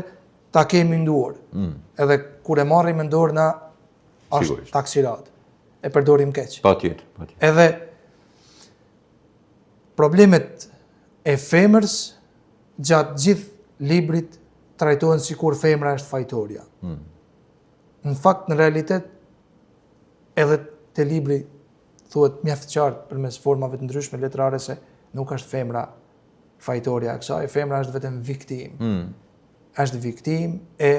ta kemi në dorë. Edhe kur e marrim në dorë na është taksirat. E përdorim keq. Patjetër. Edhe problemet e femrës gjatë gjithë librit trajtohen sikur femra është fajtorja. Në fakt, në realitet, edhe te libri thuhet mjaft qartë përmes formave të ndryshme letrare se nuk është femra fajtorja e kësaj, femra është vetëm viktim. Është viktim e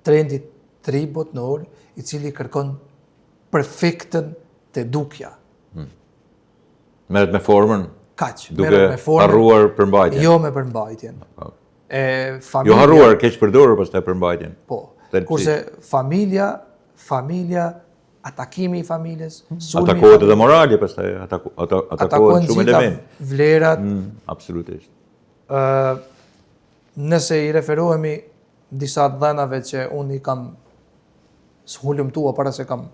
trendit të ri botnor, i cili kërkon perfektën te dukja. Merret me formën, kaq, duke harruar përmbajtjen. Jo me përmbajtjen. Jo harruar, keq përdorur pastaj përmbajtjen. Po. Kurse familja, atakimi i familjes, atakohet edhe morali pastaj, atakohet shumë element. Vlerat. Absolutisht. Nëse i referohemi disa dhënave që unë i kam hulumtua para se kam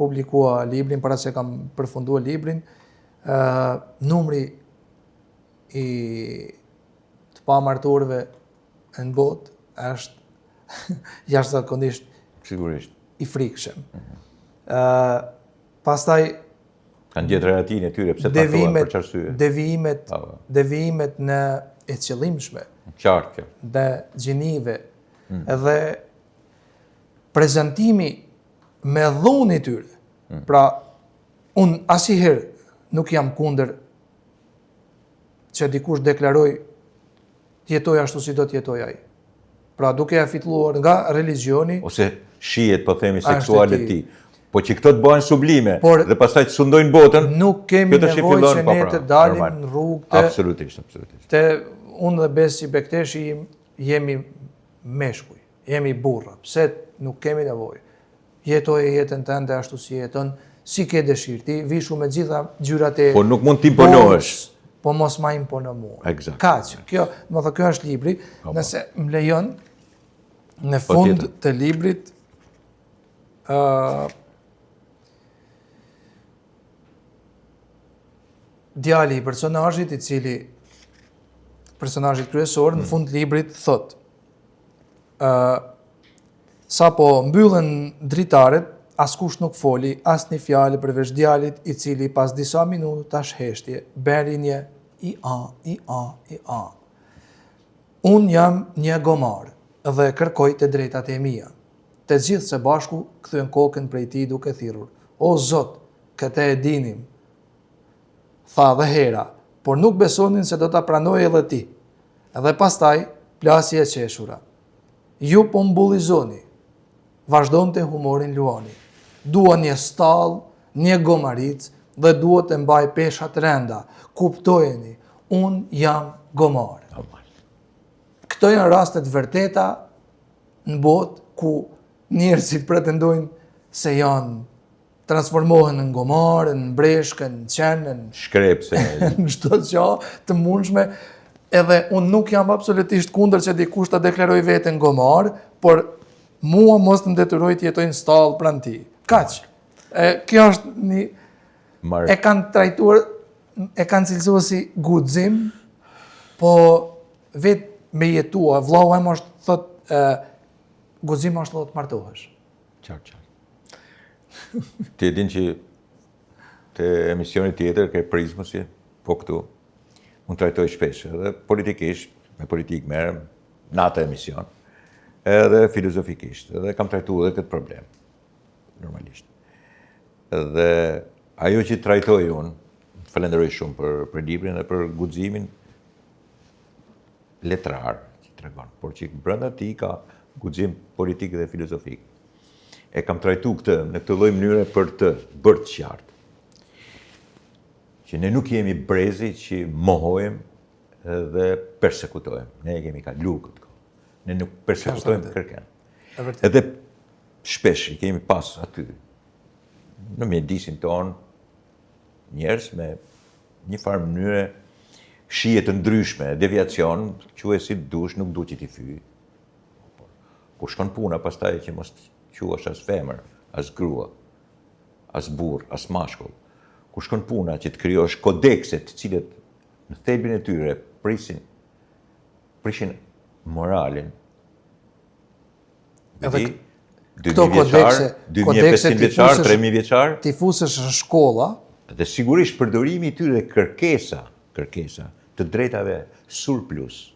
publikua librin, para se kam përfundua librin, numri i të pamarturëve në botë është jashtëzakonisht sigurisht i frikshëm. Pastaj Kanë gjetë relatinë e tyre, pse ta thua për çarsye. Devijimet në e qëllimshme. Qartë kjo. Dhe gjinive, edhe prezentimi me dhunë i tyre. Pra, unë asnjëherë nuk jam kundër që dikush deklaroj t'jetoj ashtu si do t'jetoj ai. Pra, duke ja fitulluar nga religioni ose shihet, po themi, seksuale ti. Po që këto të bëhen sublime dhe pastaj të sundojnë botën. Nuk kemi nevojë që ne të dalim në rrugë Absolutisht. Unë dhe Besi Bekteshi jemi meshkuj, jemi burra. Pse nuk kemi nevojë? Jetoje jetën tënde ashtu si jeton, si ke dëshirë ti, vishu me gjitha gjyrat e... Po nuk mund t'imponohesh. Po mos ma impono mua. Eksakt. Kaq, kjo është libri, nëse më lejon në fund të librit djali i personazhit personazhit kryesor në fund të librit thot sa po mbyllën dritaret, askush nuk foli asnjë fjalë përveç djalit i cili pas disa minutash heshtje beri një i a. Unë jam një gomar dhe kërkoj të drejtat e mia. Të gjithë së bashku kthyen kokën prej tij duke thirrur: O Zot, këtë e dinim. Tha dhe Hera, por nuk besonin se do ta pranojë edhe ti. Edhe pastaj plasi e qeshura. Ju po mbullizoni. Vazhdonte humorin luani. Dua një stall, një gomaric dhe duhet të mbaj peshat renda. Kuptojeni, unë jam gomar. Këto janë rastet vërteta në botë ku njerëzit pretendojnë se janë transformohen në gomar, në breshkë, në qenë, në shkrepse, në çdo gjë të mundshme. Edhe unë nuk jam absolutisht kundër që dikush ta deklaroj veten gomar, por mua mos të ndetyroj të jetoj në stall pranë tij. Kaq. Kjo është një e kanë trajtuar, e kanë cilësuar si guxim, po vetë me jetua, vllau im është thot guxim është thot martohesh. Qartë. Ti e din që te emisioni tjetër ke Prizmësi, po këtu unë trajtoj shpesh edhe politikisht, me politikë merrem në atë emision, edhe filozofikisht, edhe kam trajtuar edhe këtë problem, normalisht. Dhe ajo që trajtoj unë, falenderoj shumë për librin dhe për guximin letrar që tregon, por që brenda tij ka guxim politik dhe filozofik. E kam trajtu këtë në këtë lloj mënyre për të bërë të qartë. Që ne nuk jemi brezi që mohojmë dhe persekutojmë. Ne kemi kaluar këtë kohë. Ne nuk persekutojmë kërken. Edhe shpesh i kemi pas aty në mjedisin tonë njerëz me një farë mënyre shije të ndryshme, deviacion, quaj si dush, nuk du që t'i fyj. Kur shkon puna pastaj që mos quash as femër, as grua, as burr, as mashkull. Kur shkon puna që të krijosh kodekse të cilët në thelbin e tyre prishin moralin. Edhe këto kodekse, 2500 vjeçar, 3000 vjeçar, ti fusesh në shkolla, dhe sigurisht përdorimi i tyre kërkesa të drejtave surplus.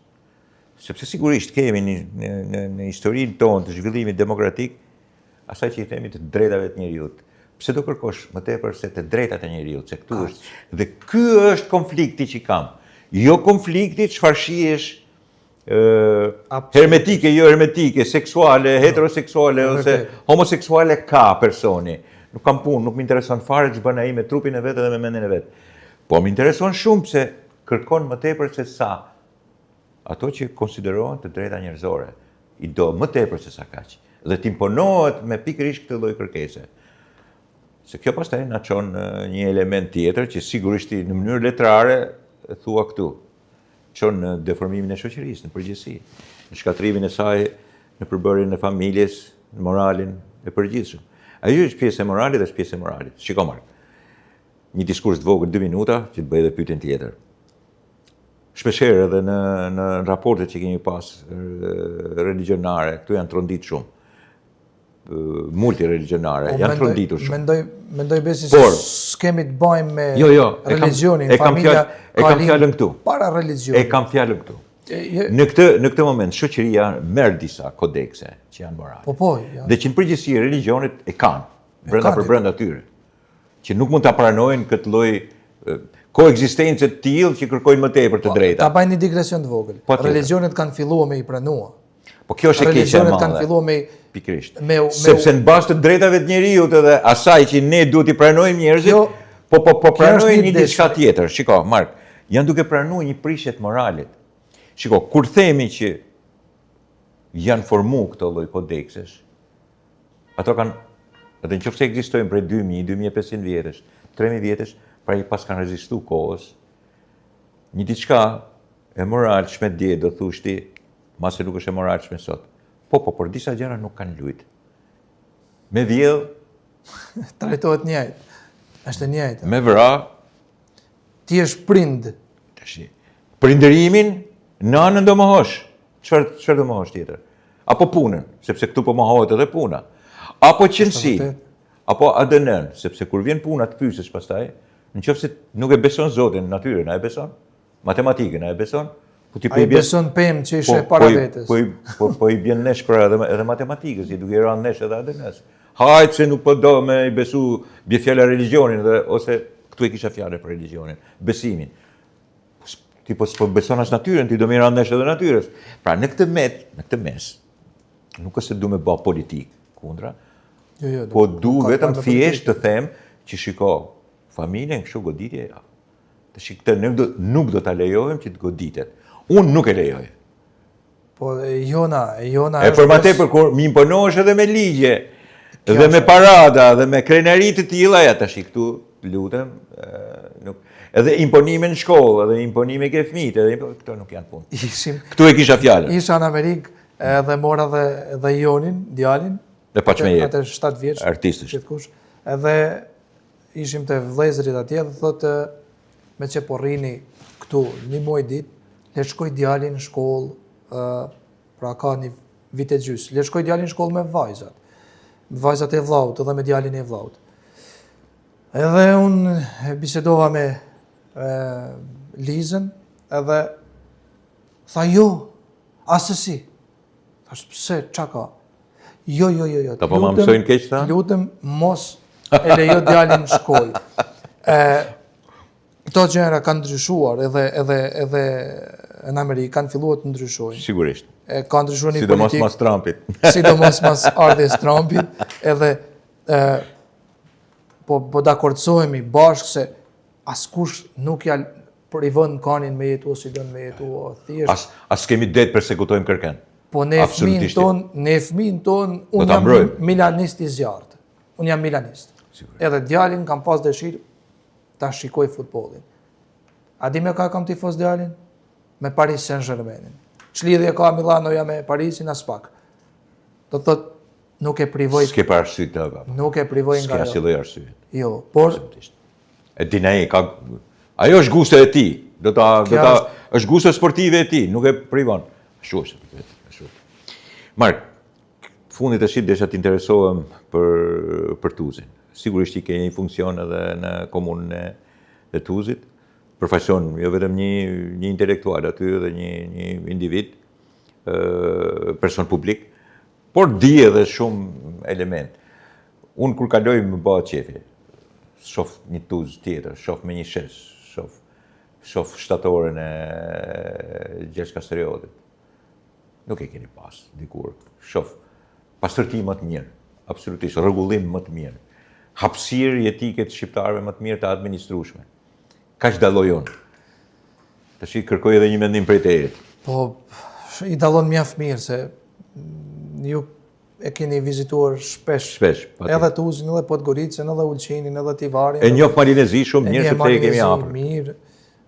Sepse sigurisht kemi në historinë tonë të zhvillimit demokratik asaj që i themi të drejtave të njerëzit. Pse do kërkosh më tepër se të drejtat e njerëzit, se këtu është. Dhe ky është konflikti që kam. Jo konflikti çfarë shihesh hermetike, jo hermetike, seksuale, heteroseksuale ose homoseksuale ka personi. Nuk kam punë, nuk më intereson fare që bën ai me trupin e vet dhe me mendjen e vet. Po më intereson shumë se kërkon më tepër se sa ato që konsiderohen të drejta njerëzore. I do më tepër se sa kaq. Dhe t'imponohet me pikërisht këtë lloj kërkese. Se kjo pastaj na çon një element tjetër që sigurisht në mënyrë letrare thua këtu. Çon në deformimin e shoqërisë në përgjithësi, në shkatrimin e saj, në përbërjen e familjes, në moralin e përgjithshëm. Ajo është pjesë e moralit dhe është pjesë e moralit. Shiko Mark. Një diskurs të vogël 2 minuta që të bëj edhe pyetjen tjetër. Shpeshherë edhe në raportet që kemi pas religionare, këtu janë trondit shumë. multireligionare, janë tronditur shumë. Mendoj besi se s'kemi të bëjmë me religionin, familja ka fjalën këtu. Para religionit. E kam fjalën këtu. Në këtë moment, shoqëria merr disa kodekse që janë morale. Dhe që në përgjithësi religionet e kanë brenda tyre, që nuk mund ta pranojnë këtë lloj koekzistencë të tillë që kërkojnë më tepër të drejta. Ta bëjnë një digresion të vogël. Religionet kanë filluar me i pranua. Po kjo është e keqe e madhe. Religionet kanë filluar me pikërisht. Sepse në bazë të drejtave të njerëzit edhe asaj që ne duhet i pranojmë njerëzit, po pranojnë një diçka tjetër. Shiko, Mark, janë duke pranuar një prishje të moralit. Shiko, kur themi që janë formu këto lloj kodeksesh, ato kanë, edhe nëse ekzistojnë prej 2000, 2500 vjetësh, 3000 vjetësh, pra i pas kanë rezistu kohës, një diçka e moralshme dje do thush ti, mase nuk është e moralshme sot. Po, por disa gjëra nuk kanë lujt. Me vjedh, trajtohet njëjtë. Është njëjtë. Me vra, ti je prind. Tash. Prindërimin nanën do mohosh. Çfarë do mohosh tjetër? Apo punën, sepse këtu po mohohet edhe puna. Apo qenësi. Apo ADN, sepse kur vjen puna të pyesesh pastaj, nëse nuk e beson Zotin, natyrën, a e beson? Matematikën, a e beson? A i beson pemë që ishe para vetës. Po i bjen nesh për edhe matematikës, i duke i ranë nesh edhe ADN-s. Hajtë se nuk po do me i besu bje fjalla religionin, ose këtu e kisha fjallë për religionin, besimin. Ti po s'po beson as natyrën, ti do me i ranë nesh edhe natyrës. Pra në këtë mes, nuk është se du me ba politikë kundra, po du vetëm thjesht të them që shiko, familjen kështu goditje, të shikëtë nuk do të lejojmë që të goditet. Unë nuk e lejoj. Po jona e për ma tepër kur mi imponohesh edhe me ligje, dhe me parada, dhe me krenari të tilla, ja tash këtu lutem, edhe imponime në shkollë, edhe imponime ke fëmijët, edhe këto nuk janë punë. Këtu e kisha fjalën. Isha në Amerikë edhe mora dhe Jonin, djalin, atë 7 vjeç, artistësh. Edhe ishim të vëllezërit atje dhe thotë me që po rrini këtu një muaj ditë, le shkoj djalin në shkollë, pra ka një vit e gjysmë, le shkoj djalin në shkollë me vajzat e vllaut edhe me djalin e vllaut. Edhe unë bisedova me Lizën edhe tha jo, asësi. Thash pse, qa ka? Jo. Ta po ma mësojnë keq ta? Lutem mos e lejo djalin në shkollë. Këto gjëra kanë ndryshuar edhe në Amerikë kanë filluar të ndryshojnë. Sigurisht. Ka ndryshuar një politikë. Sidomos mas Trumpit. Sidomos mas ardhes Trumpit, edhe po dakordsohemi bashkë se askush nuk ja privon kanin me jetu si don me jetu thjesht. As kemi det persekutojmë kërken. Po ne fëmin ton, unë jam milanist i zjarrt. Unë jam milanist. Edhe djalin kam pas dëshirë ta shikoj futbollin. A di me ka kam tifoz djalin? Me Paris Saint-Germainin. Ç'lidhje ka Milanoja me Parisin as pak. Do thot nuk e privoj. S'ke pa arsye të apo. Nuk e privoj nga. S'ka asnjë arsye. Jo, por e dinai ka ajo është gusto e tij. Është gusto sportive e tij, nuk e privon. Ashtu është. Mark, fundit të shit desha të interesohem për Tuzin. Sigurisht i ke një funksion edhe në komunën e Tuzit, përfaqëson jo vetëm një intelektual aty edhe një individ, person publik, por di edhe shumë element. Unë kur kaloj më bëhet qefi, shoh një Tuz tjetër, shoh me një shes, shoh shtatoren e Gjergj Kastriotit. Nuk e keni pas dikur. Shoh pastërti më të mirë, absolutisht, rregullim më të mirë. Hapësirë jetike të shqiptarëve më të mirë të administrueshme. Kaq dallojon. Tash i kërkoj edhe një mendim prej teje. Po i dallon mjaft mirë se ju e keni vizituar shpesh. Edhe Tuzin, edhe Podgoricën, edhe Ulqinin, edhe Tivarin. E njoh Malinezi shumë mirë sepse e kemi afër. Mirë.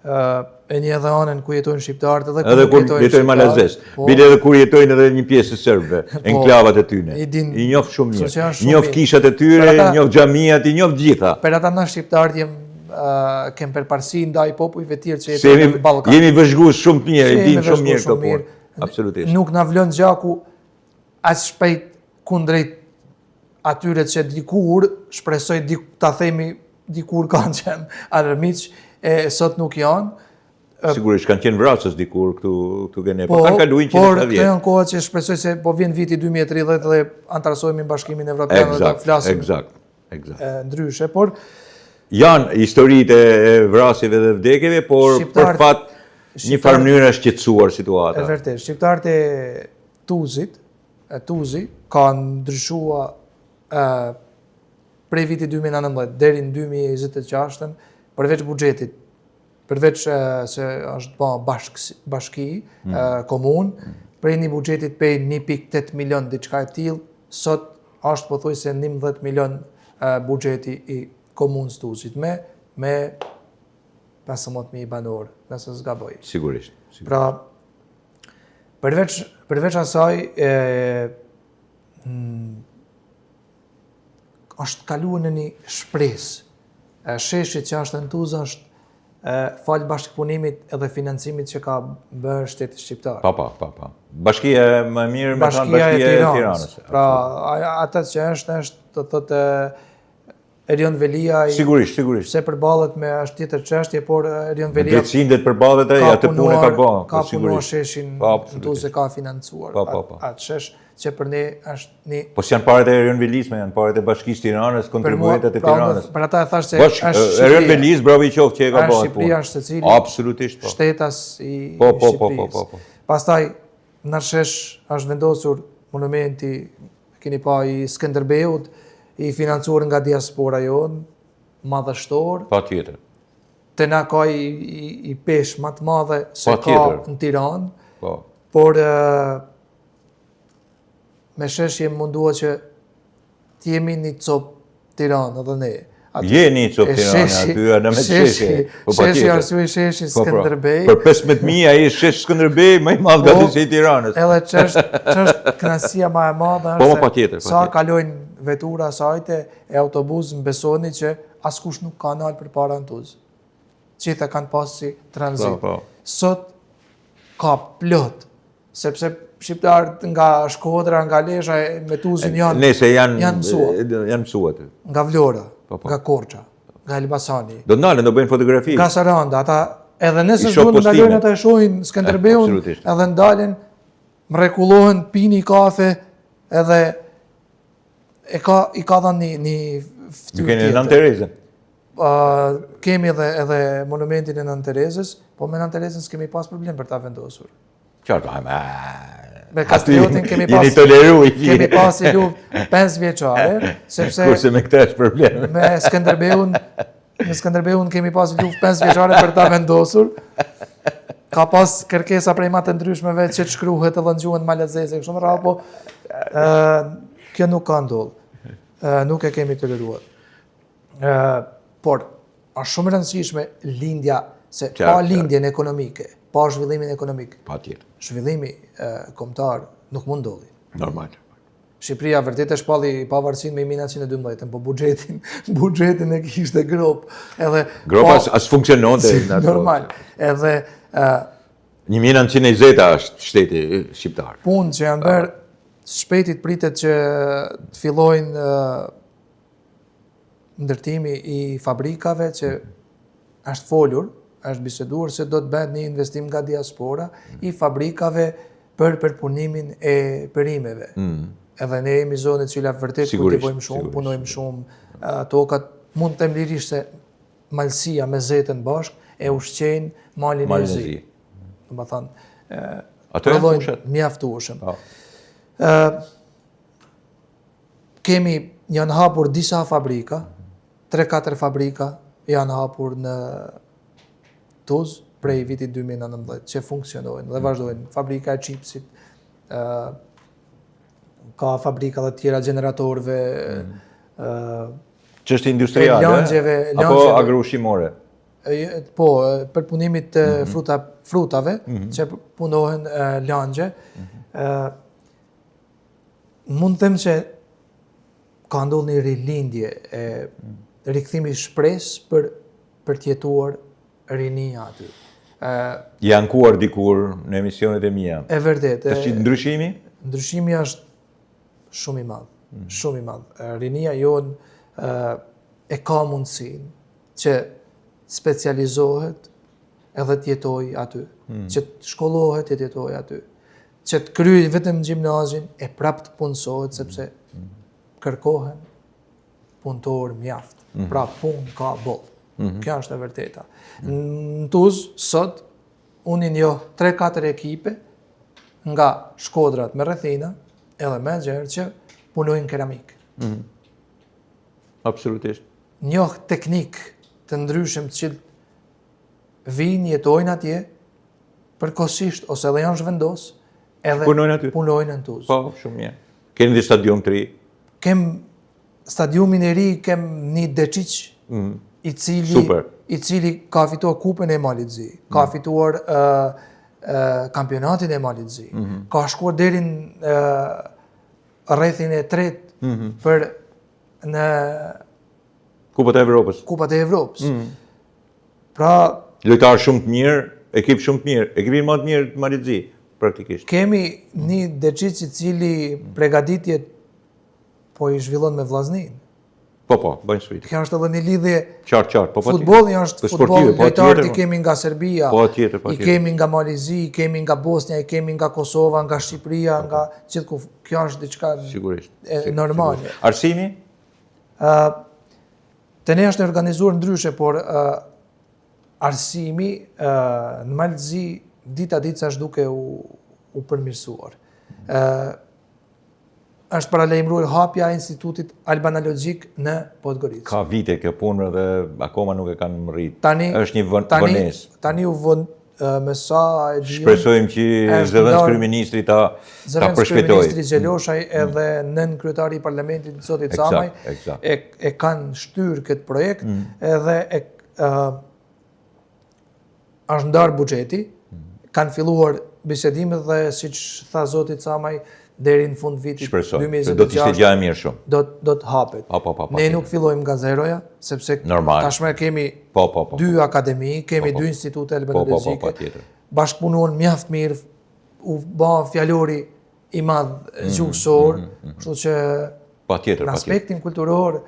E një edhe anën ku jetojnë shqiptarët edhe kur jetojnë Malazes. Bile edhe kur jetojnë edhe një pjesë të serbëve, enklavat e tyre. I njoh shumë mirë. I njoh kishat e tyre, i njoh xhamiat, i njoh gjitha. Per ata na shqiptarët kem përparësi ndaj popujve të tjerë që jetojnë në Ballkan. Jemi vëzhgues shumë të mirë, i dinë shumë mirë këto punë. Absolutisht. Nuk na vlon gjaku as shpejt kundrejt atyre që dikur, shpresoj ta themi dikur kanë qenë armiq, sot nuk janë. Sigurisht kanë qenë vrasës dikur këtu gene, po kanë kaluar 100 vjet. Por këto janë koha që shpresoj se po vjen viti 2030 dhe antarësohemi në Bashkimin Evropian dhe flasim ndryshe, por janë historitë e vrasjeve dhe vdekjeve, por për fat një farë mënyrë është qetësuar situata. E vërtet, shqiptarët e Tuzi kanë ndryshuar prej vitit 2019 deri në 2026, përveç buxhetit, përveç se është bashki, komun, prej një buxhetit pej 1.8 milion diçka e tillë, sot është pothuajse 11 milion buxheti i komunës Tuzit me 15.000 banor, nëse s'gaboj. Sigurisht. Pra, përveç asaj, është kaluar në një shpresë. Sheshi që është në Tuzë është falë bashkëpunimit edhe financimit që ka bërë shteti shqiptar. Pa. Bashkia më mirë me thënë Bashkia e Tiranës. Pra, atë që është të thotë Erion Velia sigurisht. Se përballet me është tjetër çështje, por Erion Velia drejtësindet përballet ai atë punë ka bërë. Ka punuar sheshin në Tuzë, ka financuar atë shesh që për ne është një... Po s'janë paret e Erion Velis, me janë paret e Bashkisë Tiranës, kontribuentet e Tiranës. Për ata e thash se është Shqipëria. Erion Velis, bravo i qoftë që e ka bërë punë. Shqipëria është secili. Absolutisht, po. Shtetas i Shqipërisë. Po. Pastaj në shesh është vendosur monumenti, keni pa, i Skënderbeut, i financuar nga diaspora jonë, madhështor. Patjetër. Te na ka i peshë më të madhe se ka në Tiranë. Po. Por me sheshje mundua që t'jemi një copë Tiranë edhe ne. Jeni një copë Tiranë, aty në me sheshje. Sheshje arsye sheshi Skënderbej. Për 15.000 ai shesh Skënderbej më i madh gati se i Tiranës. Edhe ç'është kënaqësia më e madhe është sa kalojnë vetura sajte e autobus, më besoni që askush nuk ka nalë për para në Tuzë. Qita kanë pasë si tranzit. Sot ka plot, sepse shqiptarët nga Shkodra, nga Lesha, me Tuzën janë mësuar. Nga Vlora, nga Korça, nga Elbasani. Do nalen, do bëjnë fotografi. Nga Saranda, ata edhe nëse s'duhet të ndalojnë ata e shohin Skënderbeun, edhe ndalen, mrekullohen, pini kafe, edhe i ka dhënë një fytyrë tjetër. Keni Nën Terezën? Kemi edhe monumentin e Nën Terezës, po me Nën Terezën s'kemi pas problem për ta vendosur. Qartë, me Kastriotin kemi pas i luftë 5 vjeçare, sepse kurse me këtë është problem. Me Skënderbeun kemi pas i luftë 5 vjeçare për ta vendosur. Ka pas kërkesa prej më të ndryshmeve që të shkruhet edhe në gjuhën malazeze kështu me radhë, po kjo nuk ka ndodhur. Nuk e kemi toleruar. Por është shumë e rëndësishme lindja, se pa lindjen ekonomike, pa zhvillimin ekonomik, zhvillimi kombëtar nuk mund ndodhi. Normal. Shqipëria vërtet e shpalli pavarësinë me 1912, po buxhetin e kishte grop. Gropa as funksiononte normal. Edhe 1920 është shteti shqiptar. Punë që janë bërë shpejtit pritet që të fillojnë ndërtimi i fabrikave që është folur, është biseduar se do të bëhet një investim nga diaspora i fabrikave për përpunimin e perimeve. Edhe ne jemi zonë e cila vërtet kultivojmë shumë, punojmë shumë, tokat mund të lirisht se malësia me zetën bashkë e ushqejnë malin e zi. Do të thonë, prodhojnë mjaftueshëm. Kemi janë hapur disa fabrika, 3-4 fabrika janë hapur në Tuzë prej vitit 2019 që funksionojnë dhe vazhdojnë. Fabrika e çipsit, ka fabrika dhe tjera generatorëve, çështje industriale apo agroushqimore. Po, për punimit të frutave që punohen langje. Mund të them që ka ndodhur një rilindje e rikthimi shpresë për të jetuar rinia aty. I ankuar dikur në emisionet e mia. E vërtet. Është ndryshimi? Ndryshimi është shumë i madh. shumë i madh. Rinia jonë e ka mundësinë që specializohet edhe të jetoj aty, që të shkollohet e të jetoj aty, që të kryej vetëm gjimnazin e prap të punësohet sepse kërkohen punëtor mjaft. Pra punë ka boll. Kjo është e vërteta. Në Tuzë sot unë njoh 3-4 ekipe nga Shkodrat me rrethina edhe me gjerë që punojnë keramik. Absolutisht. Njoh teknik të ndryshëm të cilë vinë jetojnë atje përkohësisht ose edhe janë zhvendos edhe punojnë në Tuzë. Po, shumë mirë. Keni dhe stadium të ri? Kem stadiumin e ri, kem një Deqiq i cili ka fituar kupën e Malit Zi, ka fituar kampionatin e Malit Zi, ka shkuar deri në rrethin e tretë për në Kupat e Evropës. Kupat e Evropës. Pra lojtarë shumë të mirë, ekip shumë të mirë, ekipin më të mirë të Malit Zi, praktikisht. Kemi një Deqiq i cili pregaditjet po i zhvillon me vllaznin. Po, bëjnë sfidë. Kjo është edhe një lidhje. Qartë, po. Futbolli është futboll, lojtarët i kemi nga Serbia, tjetër. I kemi nga Mali Zi, i kemi nga Bosnia, i kemi nga Kosova, nga Shqipëria, nga gjithku. Kjo është diçka normale. Arsimi? Te ne është organizuar ndryshe, por arsimi në Mali Zi dita sa është duke u përmirësuar. Është paralajmëruar hapja e Institutit Albanalogjik në Podgoricë. Ka vite kjo punë dhe akoma nuk e kanë mërrit. Është një vonesë. Tani u vën me sa e di. Shpresojmë që zëvendës kryeministri ta përshpejtojë. Zëvendës kryeministri Xheloshaj edhe nën kryetari i parlamentit zotit Camaj e kanë shtyr këtë projekt edhe është ndarë buxheti, kanë filluar bisedimet dhe siç tha zoti Camaj deri në fund vitit 2026 do të ishte gjë e mirë shumë. Do të hapet. Ne nuk fillojmë nga zeroja, sepse tashmë kemi 2 akademi, kemi 2 institute albanologjike. Bashkëpunuan mjaft mirë, u bë fjalori i madh gjuhësor, kështu që në aspektin kulturor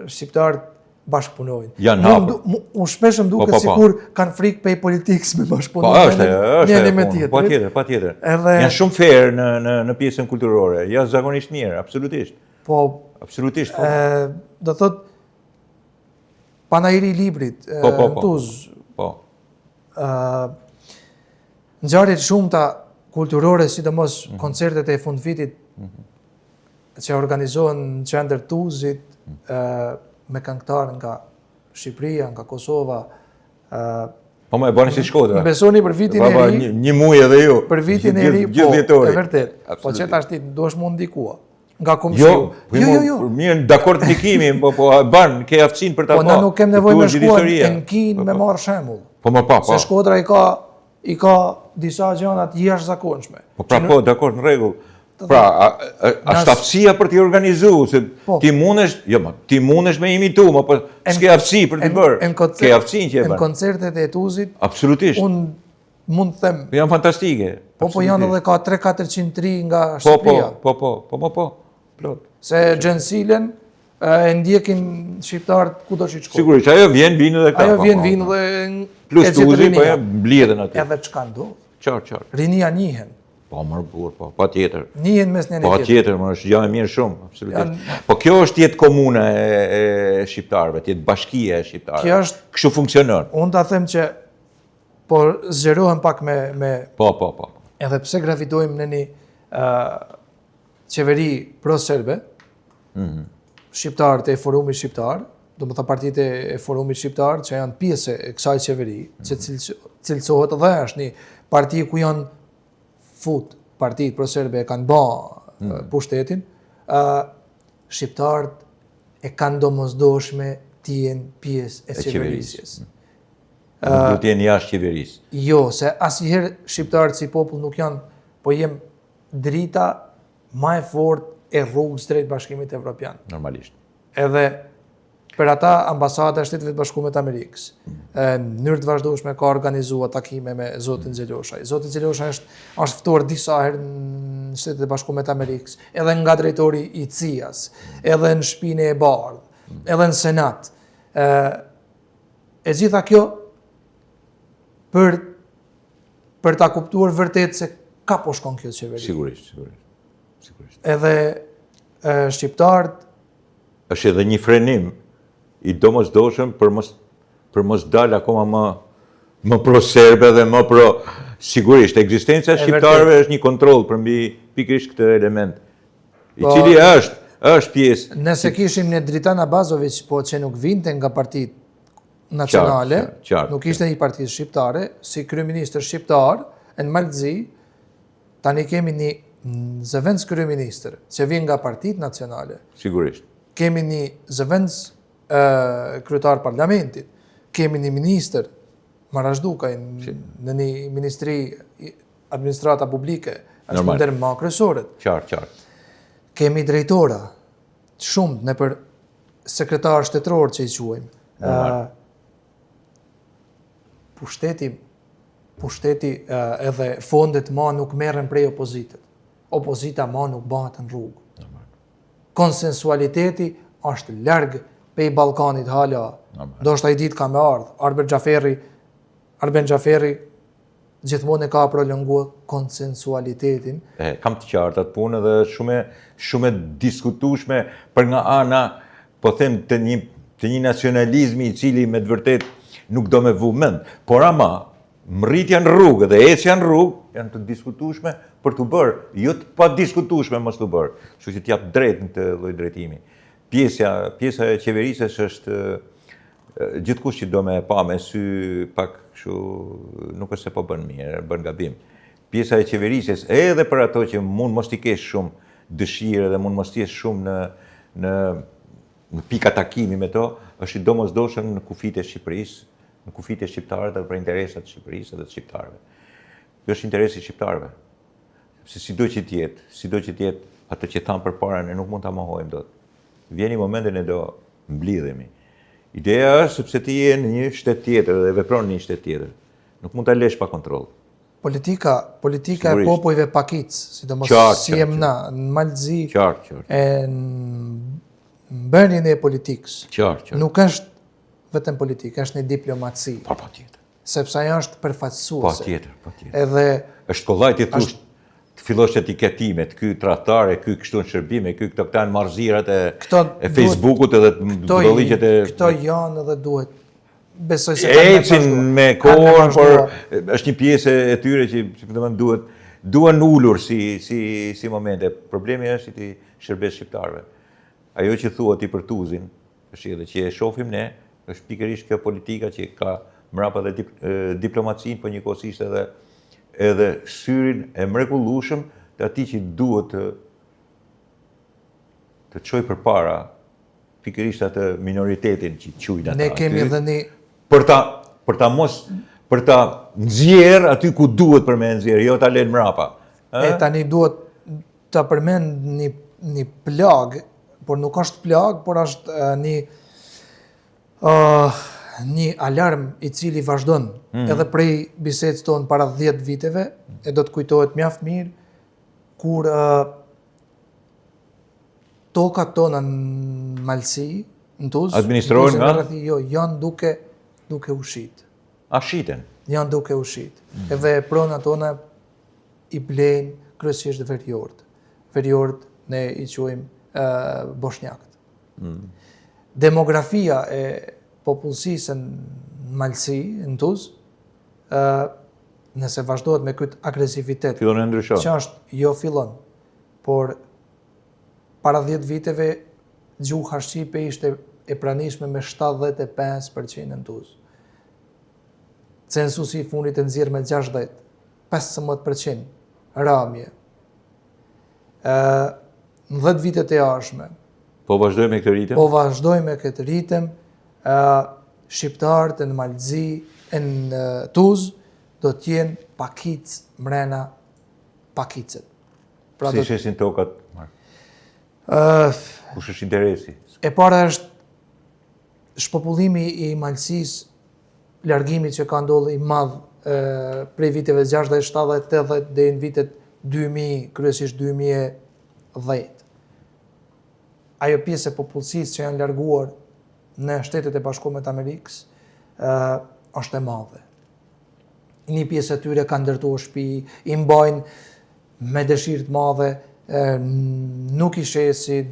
shqiptarët bashkëpunojnë. Unë shpesh më duket sikur kanë frikë pej politikës me bashkëpunojnë njëri me tjetrin. Patjetër. Janë shumë fair në pjesën kulturore, janë zakonisht mirë, absolutisht. Po, absolutisht. Do thot panajiri i librit në Tuzë. Po. Ngjarje shumëta kulturore, sidomos koncertet e fundvitit që organizohen në qendër Tuzit, me këngëtarë nga Shqipëria, nga Kosova. Po më e bani si Shkodra. Besoni për vitin e ri. Një muaj edhe ju. Për vitin e ri, po, e vërtet. Po që tash ti duhesh mu ndikua. Nga komshiu. Jo. Mirë, dakord ndikimi, po ban, ke aftësinë për ta pa. Po na nuk kem nevojë me shkuar në Kin me marr shembull. Po më pa. Se Shkodra i ka disa gjëra të jashtëzakonshme. Po, dakord, në rregull. Pra, është aftësia për t'i organizuar, se ti mundesh me imitu, po s'ke aftësi për t'i bërë. Ke aftësinë që e bën. Në koncertet e Tuzit, absolutisht. Unë mund të them. Janë fantastike. Po janë edhe ka 3-400 nga Shqipëria. Po. Plot. Se Gjensilen e ndjekin shqiptarët kudo që shkojnë. Sigurisht, ajo vjen vinë dhe ka. Ajo vjen dhe plus Tuzi, po mbledhen aty. Edhe çka ndodh? Qartë. Rinia njihen. Po më burr, po patjetër. Njihen mes njëri tjetrit. Patjetër, më është gjë e mirë shumë, absolutisht. Po kjo është jetë komune e shqiptarëve, jetë bashkia e shqiptarëve. Kështu funksionon. Unë ta them që po zgjerohem pak me Po. Edhe pse gravitojmë në një qeveri pro-serbe, shqiptarët e Forumit Shqiptar, do më tha partitë e Forumit Shqiptar, që janë pjesë e kësaj qeveri, që cilësohet dhe është një parti ku janë partitë pro-serbe e kanë bë pushtetin, shqiptarët e kanë domosdoshme të jenë pjesë e qeverisjes. Nuk do të jenë jashtë qeverisë. Jo, se asnjëherë shqiptarët si popull nuk janë, po jem drita më e fortë e rrugës drejt Bashkimit Evropian. Normalisht. Edhe për ata ambasada e Shtetit Bashkuar të Amerikës, në mënyrë të vazhdueshme ka organizuar takime me zotin Xheloshaj. Zoti Xheloshaj është ftuar disa herë në Shtetet Bashkuar të Amerikës, edhe nga drejtori i CIA-s, edhe në Shtëpinë e Bardhë, edhe në Senat. E gjitha kjo për ta kuptuar vërtet se ka po shkon kjo qeveri. Sigurisht. Edhe shqiptarët Është edhe një frenim i domosdoshëm për mos dalë akoma më pro serbe dhe më pro sigurisht ekzistenca e shqiptarëve është një kontroll përmbi pikërisht këtë element i cili është pjesë. Nëse kishim në Dritan Abazović, po që nuk vinte nga partitë nacionale, nuk ishte një parti shqiptare, si kryeministër shqiptar në Malzi, tani kemi një zëvendës kryeministër që vjen nga partitë nacionale. Sigurisht. Kemi një zëvendës kryetar parlamentit, kemi një ministër Marashdukaj në një ministri administrata publike, është në ndër më kryesorët. Qartë. Kemi drejtora shumë në për sekretar shtetëror që i quajmë. Pushteti edhe fondet ma nuk merren prej opozitet. Opozita ma nuk bëhet në rrugë. Konsensualiteti është larg pej Ballkanit hala. Do shta i ditë ka me ardhë. Arben Xhaferi gjithmonë e ka prolonguar konsensualitetin. Kam të qartë atë punë dhe shumë diskutueshme për nga ana, po them të një nacionalizmi i cili me të vërtet nuk do me vu mend, por ama mrritja në rrugë dhe ecja në rrugë janë të diskutueshme për të bërë, jo të pa diskutueshme mos të bërë. Kështu që t'jap drejt në të lloj drejtimi. Pjesa e qeverisës është gjithkush që do me pa me sy pak kështu, nuk është se po bën mirë, bën gabim. Pjesa e qeverisës edhe për ato që mund mos t'i kesh shumë dëshirë dhe mund mos t'jesh shumë në pika takimi me to, është i domosdoshëm në kufit e Shqipërisë, në kufit e shqiptarëve dhe për interesat e Shqipërisë dhe të shqiptarëve. Kjo është interesi i shqiptarëve. Se sido që tjetë, atë që thamë përpara ne nuk mund ta mohojmë dot. Vjen një moment ne do mblidhemi. Ideja është sepse ti je në një shtet tjetër dhe vepron në një shtet tjetër. Nuk mund ta lësh pa kontroll. Politika e popujve pakic, sidomos si jem na në Malzi, e në bërjen e politikës. Nuk është vetëm politikë, është një diplomaci. Patjetër. Sepse ajo është përfaqësuese. Patjetër. Edhe është kollaj ti thosh të fillosh etiketimet, ky tradhtar, ky kështu në shërbime, ky këto janë marrëzirat e Facebookut edhe ndolligjet e këto janë edhe duhet besoj se ecin me kohën, por është një pjesë e tyre që domethënë duan ulur si momente. Problemi është ti shërbes shqiptarëve. Ajo që thua ti për Tuzin, është edhe që e shohim ne, është pikërisht kjo politika që ka mbrapa dhe diplomacinë, po njëkohësisht edhe syrin e mrekullueshëm të atij që duhet të çojë përpara pikërisht atë minoritetin që quajnë ata. Ne kemi edhe një për ta nxjerr aty ku duhet për me nxjerr, jo ta lënë mbrapa. Tani duhet ta përmend një plag, por nuk është plag, por është një alarm i cili vazhdon edhe prej bisedës tonë para 10 viteve, e do të kujtohet mjaft mirë, kur tokat tona në Malsi, në Tuzë, administrohen nga? Jo, janë duke ushit. A shiten? Janë duke ushit. Edhe pronat tona i blejnë kryesisht veriorët. Veriorët ne i quajmë boshnjakët. Demografia e popullsisë në Malsi, në Tuzë, nëse vazhdohet me këtë agresivitet, fillon e ndryshon. Që është jo fillon, por para 10 viteve gjuha shqipe ishte e pranishme me 75% në Tuzë. Censusi i fundit e nxjerr me 60, 15% ramje. Në 10 vitet e ardhshme. Po vazhdojmë me këtë ritëm? Po vazhdojmë me këtë ritëm. Shqiptarët në Malzi, në Tuzë, do t'jenë pakic mrena pakicet. Pra si shesin tokat? Kush është interesi? E para është shpopullimi i malësisë, largimi që ka ndodhur i madh prej viteve 60, 70, 80 deri në vitet 2000, kryesisht 2010. Ajo pjesë e popullsisë që janë larguar në Shtetet e Bashkuara të Amerikës është e madhe. Një pjesë e tyre kanë ndërtuar shtëpi, i mbajnë me dëshirë të madhe, nuk i shesin,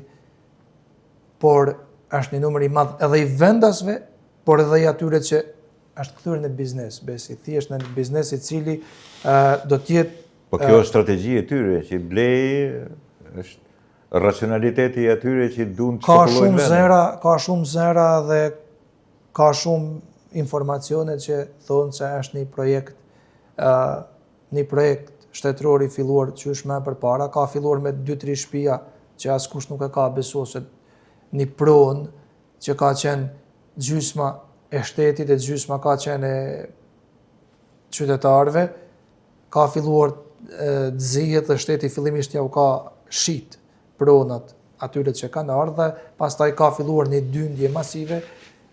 por është një numër i madh edhe i vendasve, por edhe i atyre që është kthyer në biznes, besi, thjesht në biznes i cili do të jetë. Po kjo është strategji e tyre që blej, është racionaliteti i atyre që duan të shpekullojnë vendin. Ka shumë zera dhe ka shumë informacione që thonë se është një projekt shtetëror i filluar qysh më përpara, ka filluar me 2-3 shtëpia që askush nuk e ka besuar se një pronë që ka qenë gjysma e shtetit e gjysma ka qenë e qytetarëve, ka filluar të zihet dhe shteti fillimisht ja u ka shit pronat atyre që kanë ardhur, pastaj ka filluar një dyndje masive.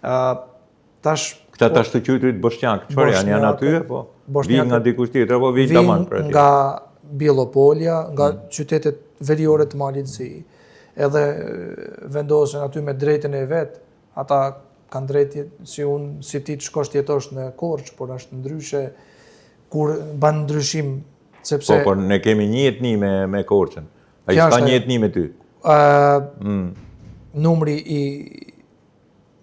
Këta tash të quajturit bošnjak, çfarë janë aty apo vijnë nga dikush tjetër apo vijnë tamam për aty? Nga Bielopolia, nga qytetet veriore të Malit Zi. Edhe vendosen aty me drejtën e vet, ata kanë drejtë si ti të shkosh të jetosh në Korçë, por është ndryshe kur ban ndryshim sepse por ne kemi një etni me Korçën. Ai ka një etni me ty. Numri i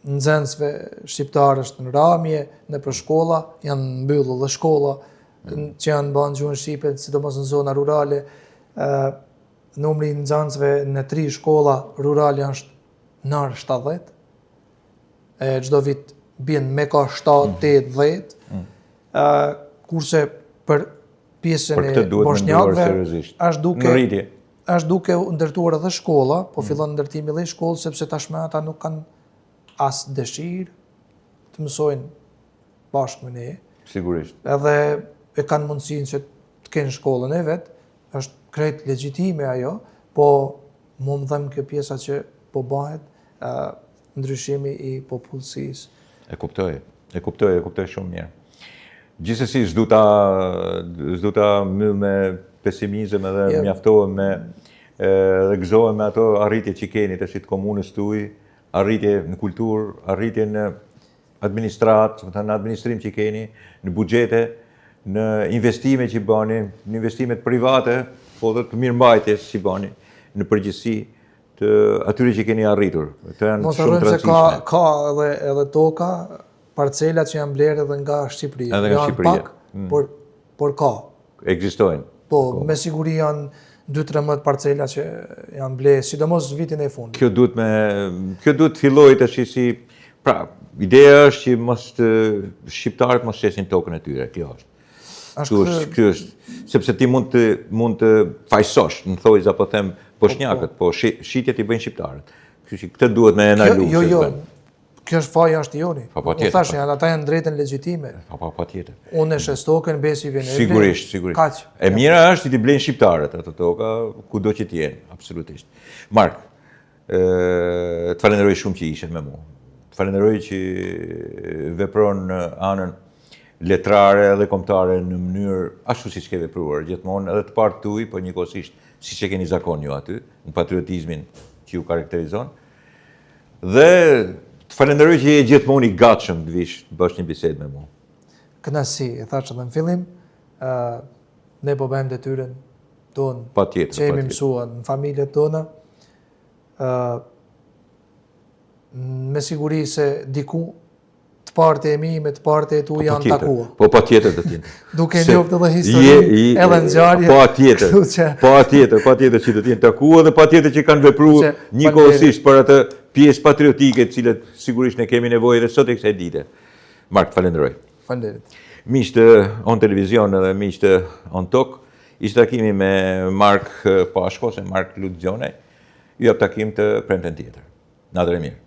nxënësve shqiptarë është në ramje, nëpër shkolla, janë mbyllur dhe shkolla që janë bën gjuhën shqipe, sidomos në zona rurale. Numri i nxënësve në 3 shkolla rurale është nër 70. Çdo vit bien me ka 7-8-10. Kurse për pjesën e bosnjakëve është duke u ndërtuar edhe shkolla, po fillon ndërtimi edhe i shkollës sepse tashmë ata nuk kanë as dëshirë të mësojnë bashkë me ne. Sigurisht. Edhe e kanë mundësinë që të kenë shkollën e vet, është krejt legjitime ajo, po mu më dhem kjo pjesa që po bëhet ndryshimi i popullsisë. E kuptoj shumë mirë. Gjithsesi s'du ta myll me pesimizëm edhe mjaftohem dhe gëzohem me ato arritje që keni tash të komunës tuaj, arritje në kulturë, arritje në administratë, në administrim që keni, në buxhete, në investime që bëni, në investimet private, po dhe të mirëmbajtjes që bëni në përgjithësi të atyre që keni arritur. Të janë shumë të rëndësishme. Se ka edhe toka, parcela që janë blerë edhe nga Shqipëria. Edhe nga Shqipëria. Por ka. Ekzistojnë. Po, me siguri janë 2-13 parcela që janë blerë, sidomos vitin e fundit. Kjo duhet të fillojë tash si, pra, ideja është që shqiptarët mos shesin tokën e tyre, kjo është. Kjo është, sepse ti mund të fajsosh, në thojë apo them bosnjakët, po shitjet i bëjnë shqiptarët. Këtë duhet me ndalu. Jo. Kjo është faja është joni. Po tjetër. Ata janë drejtën legjitime. Po tjetër. Unë e shes tokën, besi vjen. Sigurisht. Kaq. E mira është që t'i blejnë shqiptarët ato toka, kudo që t'jenë, absolutisht. Mark, të falenderoj shumë që ishe me mua. Të falenderoj që vepron në anën letrare dhe kombëtare në mënyrë ashtu siç ke vepruar gjithmonë, edhe të partë tuaj, po njëkohësisht siç e keni zakon ju aty, në patriotizmin që ju karakterizon. Dhe të falenderoj që je gjithmonë i gatshëm të vish të bësh një bisedë me mua. Kënaqësi, e thash edhe në fillim, ne po bëjmë detyrën tonë. Patjetër. Që jemi mësuar në familjet tona. Me siguri se diku të partë e mi me të partë e tu janë takua. Po patjetër do t'jenë. Duke njoftë edhe histori, edhe ngjarje. Patjetër që do t'jenë takua dhe patjetër që kanë vepruar njëkohësisht për atë pjesë patriotike të cilët sigurisht ne kemi nevojë edhe sot e kësaj dite. Mark, falenderoj. Faleminderit. Miqtë On Televizion edhe miqtë On Tok, ishte takimi me Mark Pashko, ose Mark Lutzionaj. Ju jap takim të premten tjetër. Natën e mirë.